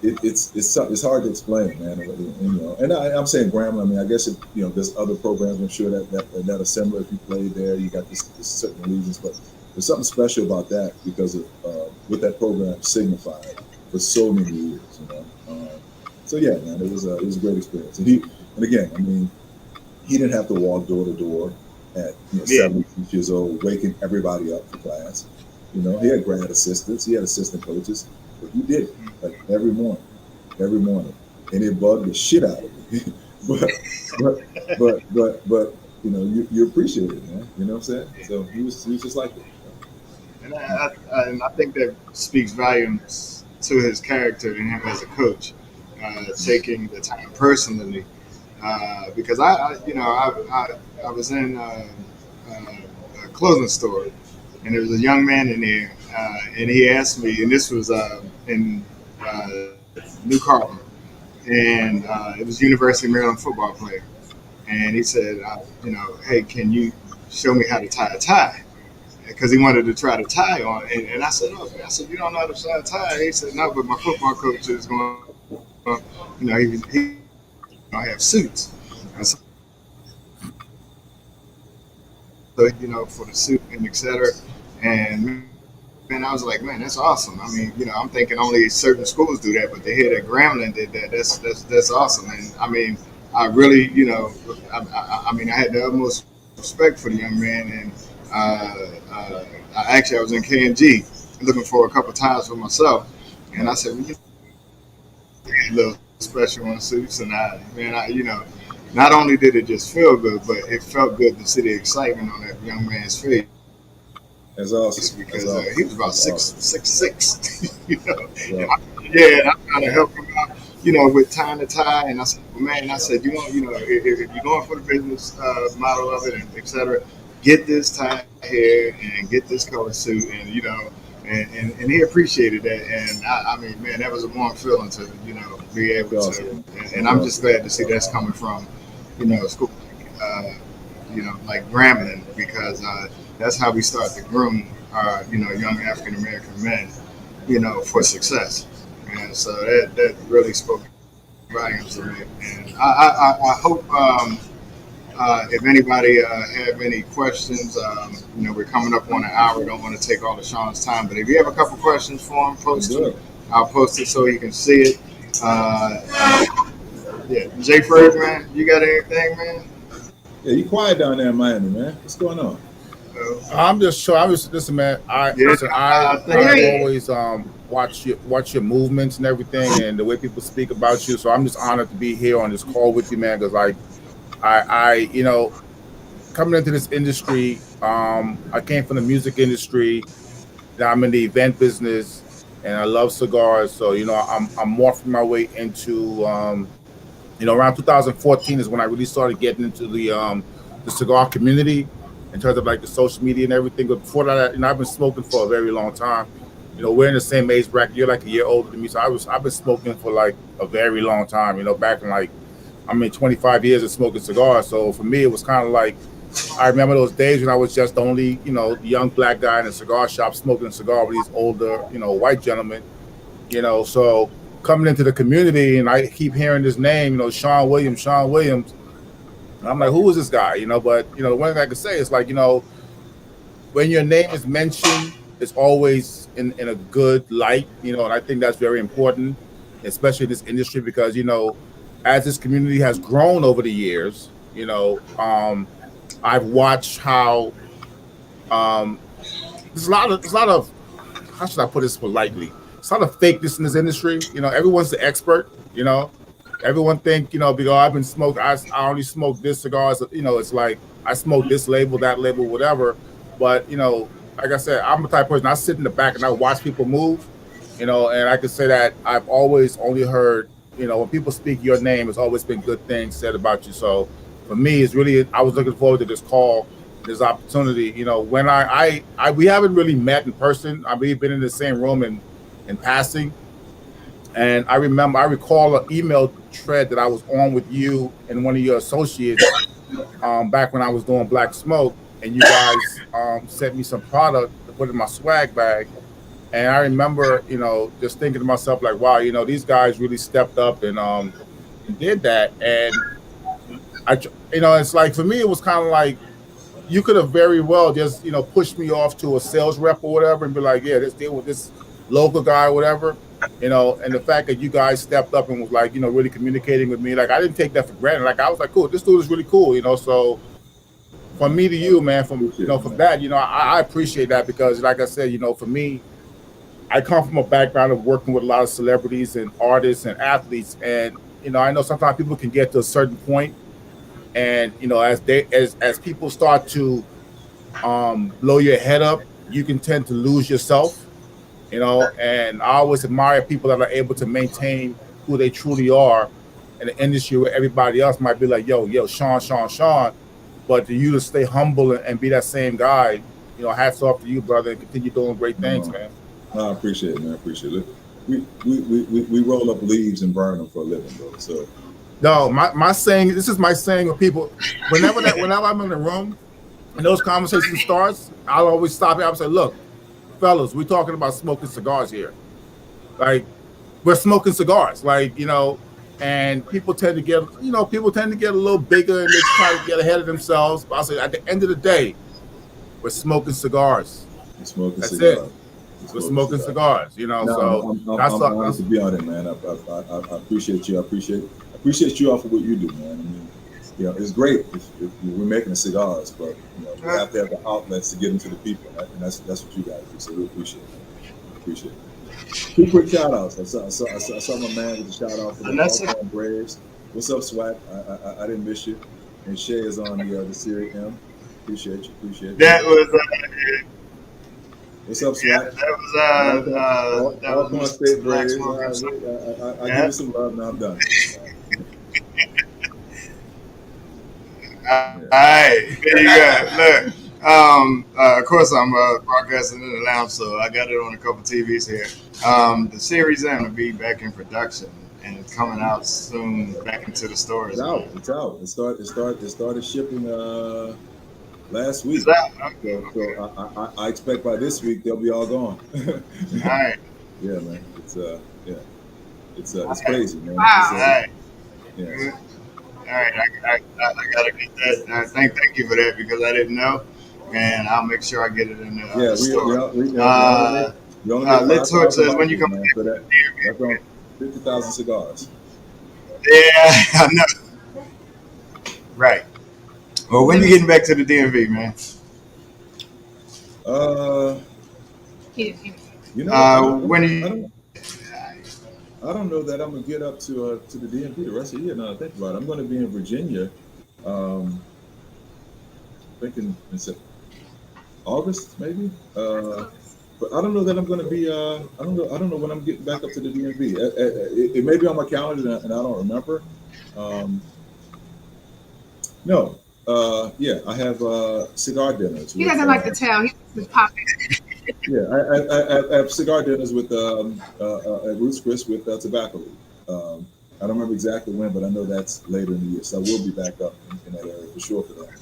[SPEAKER 4] it's hard to explain, man. And, you know, and I'm saying Grambling. I mean, I guess you know, there's other programs. I'm sure that are similar. If you played there, you got this certain reasons, but there's something special about that because of what that program signified for so many years. You know, so yeah, man, it was a great experience. And again, I mean, he didn't have to walk door to door at 76 years old, waking everybody up for class. You know, he had grad assistants, he had assistant coaches, but he did it like every morning, and it bugged the shit out of me. but you know, you appreciate it, man. You know what I'm saying? So he was just like it.
[SPEAKER 1] And I think that speaks volumes to his character and him as a coach, taking the time personally. Because I was in a clothing store, and there was a young man in there, and he asked me, and this was in New Carlton, and it was University of Maryland football player, and he said, you know, hey, can you show me how to tie a tie? Because he wanted to try to tie on, and I said, oh, I said, you don't know how to tie a tie? He said, no, but my football coach is going, you know, he I have suits. So, you know, for the suit and et cetera. And man, I was like, man, that's awesome. I mean, you know, I'm thinking only certain schools do that, but to hear that Grambling did that, that's awesome. And I mean, I really, you know, I mean, I had the utmost respect for the young man. And I was in K&G looking for a couple of times for myself. And I said, well, you know, a little special on suits, and you know, not only did it just feel good, but it felt good to see the excitement on that young man's face.
[SPEAKER 4] That's awesome.
[SPEAKER 1] Because he was about 6'6", you know.
[SPEAKER 4] Yeah.
[SPEAKER 1] And I'm trying to help him out, you know, with tying the tie. And I said, well, man, I said, you know, if you're going for the business model of it, and et cetera, get this tie here and get this color suit, and you know. And he appreciated that, and I mean, man, that was a warm feeling to, you know, be able to, and I'm just glad to see that's coming from, you know, school, you know, like Grambling, because that's how we start to groom, you know, young African American men, you know, for success, and so that really spoke volumes to me, and I hope. If anybody have any questions, you know, we're coming up on an hour. Don't want to take all of Sean's time, but if you have a couple questions for him, post it. I'll post it so he can see it. Yeah, Jay Ferg, man, you got anything, man?
[SPEAKER 4] Yeah, you quiet down there in Miami, man. What's going on?
[SPEAKER 2] I'm just sure. Listen, man. I always watch your movements and everything, and the way people speak about you. So I'm just honored to be here on this call with you, man. Because I you know, coming into this industry, I came from the music industry. Now I'm in the event business, and I love cigars. So you know, I'm morphing my way into, you know, around 2014 is when I really started getting into the cigar community in terms of like the social media and everything. But before that, you know, I've been smoking for a very long time. You know, we're in the same age bracket. You're like a year older than me, so I've been smoking for like a very long time. You know, back in like, I mean, 25 years of smoking cigars. So for me, it was kind of like, I remember those days when I was just the only, you know, young black guy in a cigar shop smoking a cigar with these older, you know, white gentlemen, you know. So coming into the community, and I keep hearing this name, you know, Sean Williams. And I'm like, who is this guy? You know, but, you know, the one thing I can say is like, you know, when your name is mentioned, it's always in a good light, you know, and I think that's very important, especially in this industry, because, you know, as this community has grown over the years, you know, I've watched how there's a lot of how should I put this politely? There's a lot of fakeness in this industry. You know, everyone's the expert. You know, everyone think, you know, because I've been smoked, I only smoke this cigar. You know, it's like I smoke this label, that label, whatever. But you know, like I said, I'm the type of person, I sit in the back and I watch people move. You know, and I can say that I've always only heard you know, when people speak your name, it's always been good things said about you. So for me, it's really, I was looking forward to this call, this opportunity. You know, when we haven't really met in person. I mean, we've been in the same room in passing. And I recall an email thread that I was on with you and one of your associates back when I was doing Black Smoke, and you guys sent me some product to put in my swag bag. And I remember, you know, just thinking to myself, like, wow, you know, these guys really stepped up and did that. And you know, it's like, for me, it was kind of like, you could have very well just, you know, pushed me off to a sales rep or whatever and be like, yeah, let's deal with this local guy or whatever, you know. And the fact that you guys stepped up and was like, you know, really communicating with me, like, I didn't take that for granted. Like, I was like, cool, this dude is really cool, you know. So from me to you, man, from that, you know, I appreciate that, because like I said, you know, for me, I come from a background of working with a lot of celebrities and artists and athletes. And, you know, I know sometimes people can get to a certain point, and, you know, as people start to blow your head up, you can tend to lose yourself, you know. And I always admire people that are able to maintain who they truly are in an industry where everybody else might be like, yo, Sean. But to you to stay humble and be that same guy, you know, hats off to you, brother, and continue doing great things, man.
[SPEAKER 4] No, I appreciate it, man. I appreciate it. We roll up leaves and burn them for a living, bro. So
[SPEAKER 2] no, my saying, this is my saying with people, whenever I'm in the room and those conversations starts, I'll always stop here. I'll say, look, fellas, we're talking about smoking cigars here. Like, we're smoking cigars, like, you know. And people tend to get a little bigger and they try to get ahead of themselves. But I'll say, at the end of the day, we're smoking cigars. That's it. We're smoking cigars, you know. So
[SPEAKER 4] I'm honored to be on it, man. I appreciate you. I appreciate you all for what you do, man. I mean, you know, it's great if we're making the cigars, but, you know, we have to have the outlets to get them to the people, right? And that's what you guys do. So we appreciate it. Two quick shout outs. I saw my man with the shout out for the Lenessa Braves. What's up, Swag? I didn't miss you. And Shay is on the Series M. Appreciate you.
[SPEAKER 1] That was
[SPEAKER 4] what's up, Swag?
[SPEAKER 1] That was
[SPEAKER 4] Alcorn State Braves. I give you some love. Now I'm done.
[SPEAKER 1] All right, there you go. Look. Of course, I'm broadcasting in the lounge, so I got it on a couple TVs here. The Series M will be back in production, and it's coming out soon, back into the stores.
[SPEAKER 4] It's out. It started shipping last week.
[SPEAKER 1] It's out. Okay.
[SPEAKER 4] So I expect by this week they'll be all gone.
[SPEAKER 1] All right.
[SPEAKER 4] Yeah, man. It's crazy, man.
[SPEAKER 3] Wow.
[SPEAKER 1] All right.
[SPEAKER 4] Yeah.
[SPEAKER 1] All right. I gotta get that. Thank you for that, because I didn't know. And I'll make sure I get it in the store. Lit Torch says, when you come back to the DMV.
[SPEAKER 4] 50,000 cigars.
[SPEAKER 1] Yeah, I know. Right. Well, when you getting back to the DMV, man?
[SPEAKER 4] You know,
[SPEAKER 1] when you?
[SPEAKER 4] I don't know that I'm gonna get up to the DMV the rest of the year. Now I think about it, I'm going to be in Virginia. Thinking it's August maybe. But I don't know that I'm going to be. I don't know when I'm getting back up to the DMV. It may be on my calendar and I don't remember. No. Yeah, I have cigar dinners.
[SPEAKER 3] He doesn't like to tell. He's popping.
[SPEAKER 4] Yeah, I have cigar dinners with at Roots Chris with Tobacco Leaf. I don't remember exactly when, but I know that's later in the year. So I will be back up in that area for sure for that.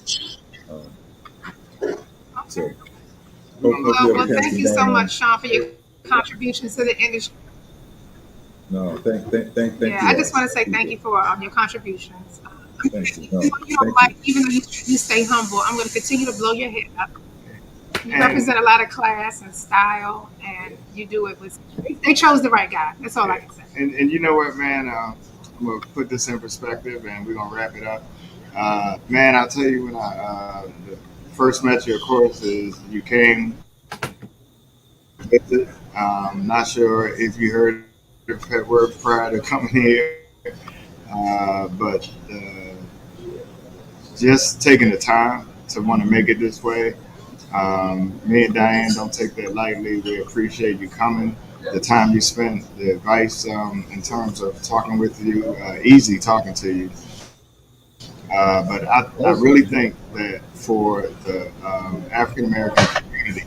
[SPEAKER 4] So.
[SPEAKER 3] Well, thank you so much, Sean, for your contributions to the industry.
[SPEAKER 4] No, thank you.
[SPEAKER 3] Yeah, I just want to say thank you for your contributions.
[SPEAKER 4] Thank you. No,
[SPEAKER 3] even though you stay humble, I'm going to continue to blow your head up. You represent a lot of class and style, and you do it with. They chose the right guy. That's all I can say.
[SPEAKER 1] And you know what, man? I'm gonna put this in perspective, and we're gonna wrap it up. Man, I'll tell you, when I first met you, of course, is you came visit. Not sure if you heard of Petworth prior to coming here, but just taking the time to want to make it this way. Me and Diane don't take that lightly. We appreciate you coming. the time you spent, the advice in terms of talking with you, easy talking to you. But I really think that for the African American community,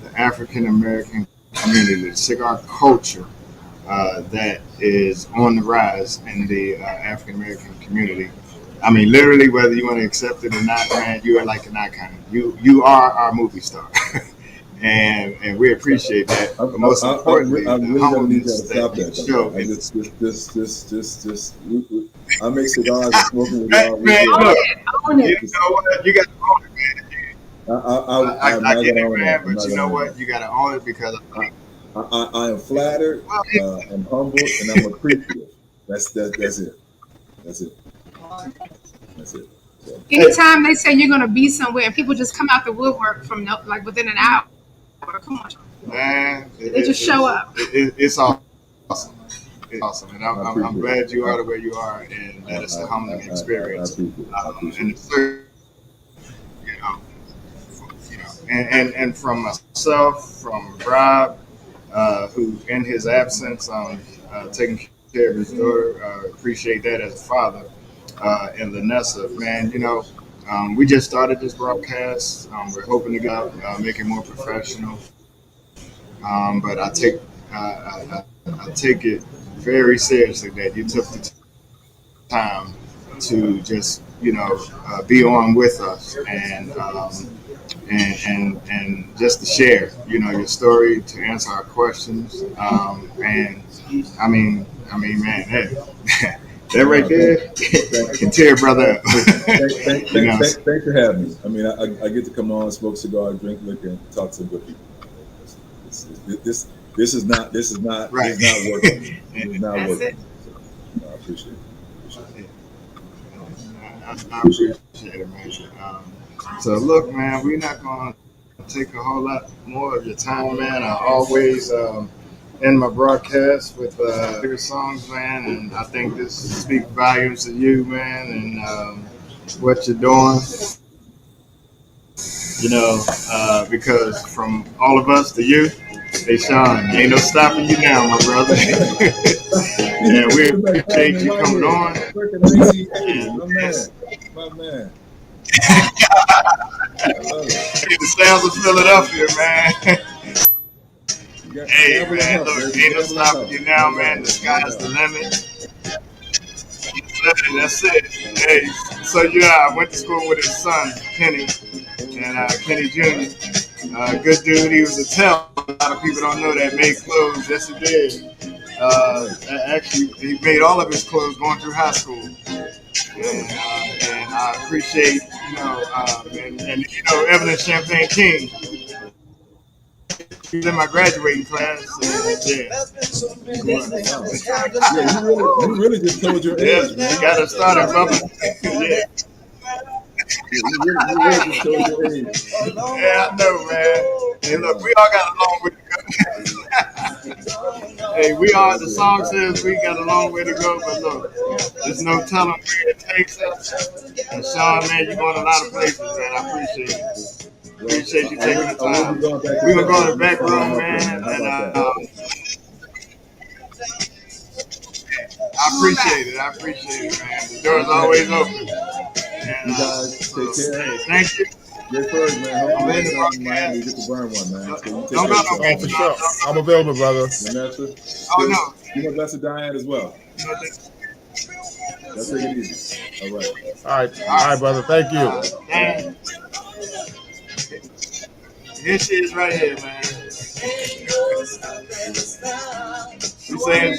[SPEAKER 1] the African American community, the cigar culture that is on the rise in the African American community. I mean, literally, whether you want to accept it or not, man, you are like an icon. You are our movie star, and we appreciate that. But most importantly,
[SPEAKER 4] I'm
[SPEAKER 1] the
[SPEAKER 4] really gonna need you to
[SPEAKER 1] humbleness
[SPEAKER 4] stop
[SPEAKER 1] that you
[SPEAKER 4] that.
[SPEAKER 1] show.
[SPEAKER 4] I I make cigars and smoking with y'all.
[SPEAKER 1] Man,
[SPEAKER 3] Own
[SPEAKER 1] look,
[SPEAKER 3] it. Own
[SPEAKER 1] you
[SPEAKER 3] it.
[SPEAKER 1] know what? You got to own it, man.
[SPEAKER 4] I'm
[SPEAKER 1] I
[SPEAKER 4] not
[SPEAKER 1] get
[SPEAKER 4] gonna
[SPEAKER 1] it,
[SPEAKER 4] own
[SPEAKER 1] man,
[SPEAKER 4] that. I'm
[SPEAKER 1] but
[SPEAKER 4] not
[SPEAKER 1] you
[SPEAKER 4] gonna
[SPEAKER 1] know
[SPEAKER 4] own
[SPEAKER 1] what?
[SPEAKER 4] that.
[SPEAKER 1] You got to own it because
[SPEAKER 4] I am flattered,
[SPEAKER 1] well,
[SPEAKER 4] I'm humbled, and I'm appreciative. That's it. That's it. That's it. So,
[SPEAKER 3] Anytime they say you're gonna be somewhere, and people just come out the woodwork from like within an hour. Come on,
[SPEAKER 1] man,
[SPEAKER 3] they just show up.
[SPEAKER 1] it's awesome. It's awesome, and
[SPEAKER 4] I
[SPEAKER 1] I'm
[SPEAKER 4] appreciate
[SPEAKER 1] glad you
[SPEAKER 4] it.
[SPEAKER 1] are the way you are, and that it's a humbling
[SPEAKER 4] I
[SPEAKER 1] experience.
[SPEAKER 4] appreciate it. I appreciate
[SPEAKER 1] And
[SPEAKER 4] it.
[SPEAKER 1] it's, and from myself, from Rob, who in his absence, taking care of his daughter, appreciate that as a father, and Lenessa, man, we just started this broadcast. We're hoping to get out, make it more professional. But I take it very seriously that you took the time to just be on with us and just to share your story, to answer our questions, and man, hey, that right there can tear a brother up.
[SPEAKER 4] Thanks for having me. I mean, I get to come on, smoke cigar, drink liquor, and talk to some good people. This is not
[SPEAKER 1] Right.
[SPEAKER 4] working. This is not
[SPEAKER 3] That's
[SPEAKER 4] working.
[SPEAKER 3] it.
[SPEAKER 4] So, I appreciate it.
[SPEAKER 1] I appreciate it, man. So look, man, we're not gonna take a whole lot more of your time, man. I always end my broadcast with favorite songs, man, and I think this speaks volumes to you, man, and what you're doing. Because from all of us to you, hey Sean, ain't no stopping you now, my brother. And we appreciate you coming on.
[SPEAKER 4] My man.
[SPEAKER 1] The sounds of Philadelphia, man. Hey, man, look, ain't no stopping you now, man. The sky's the limit. That's it. Hey, so I went to school with his son, Kenny, and Kenny Jr. Good dude. He was a tell. A lot of people don't know that. Made clothes. Yes, he did. Actually, he made all of his clothes going through high school. And I appreciate, and Evelyn Champagne King. He's in my graduating class. Yeah.
[SPEAKER 4] You really just told your age, man.
[SPEAKER 1] You got to start it, brother. Yeah.
[SPEAKER 4] You really just told your age.
[SPEAKER 1] Yeah, I know, man. Hey, look, we all got a long way to go. Hey, the song says we got a long way to go, but look, there's no telling where it takes us. And Sean, man, you're going a lot of places, man. I appreciate it. Appreciate you taking the time. We're going to go in the back room, man, and I appreciate it, man. The door's always open. And,
[SPEAKER 4] you guys take care.
[SPEAKER 1] Thank you.
[SPEAKER 4] Great Ferg, man. Hope you in Miami. You get to burn one, man. So you take
[SPEAKER 1] Don't go
[SPEAKER 4] care.
[SPEAKER 2] Oh, for sure. I'm available, brother.
[SPEAKER 4] Lenessa.
[SPEAKER 1] Oh, no.
[SPEAKER 4] You know, bless Diane as well. Let's take it easy. All right.
[SPEAKER 2] All right, brother. Thank you.
[SPEAKER 1] Here she is right here, man. You saying?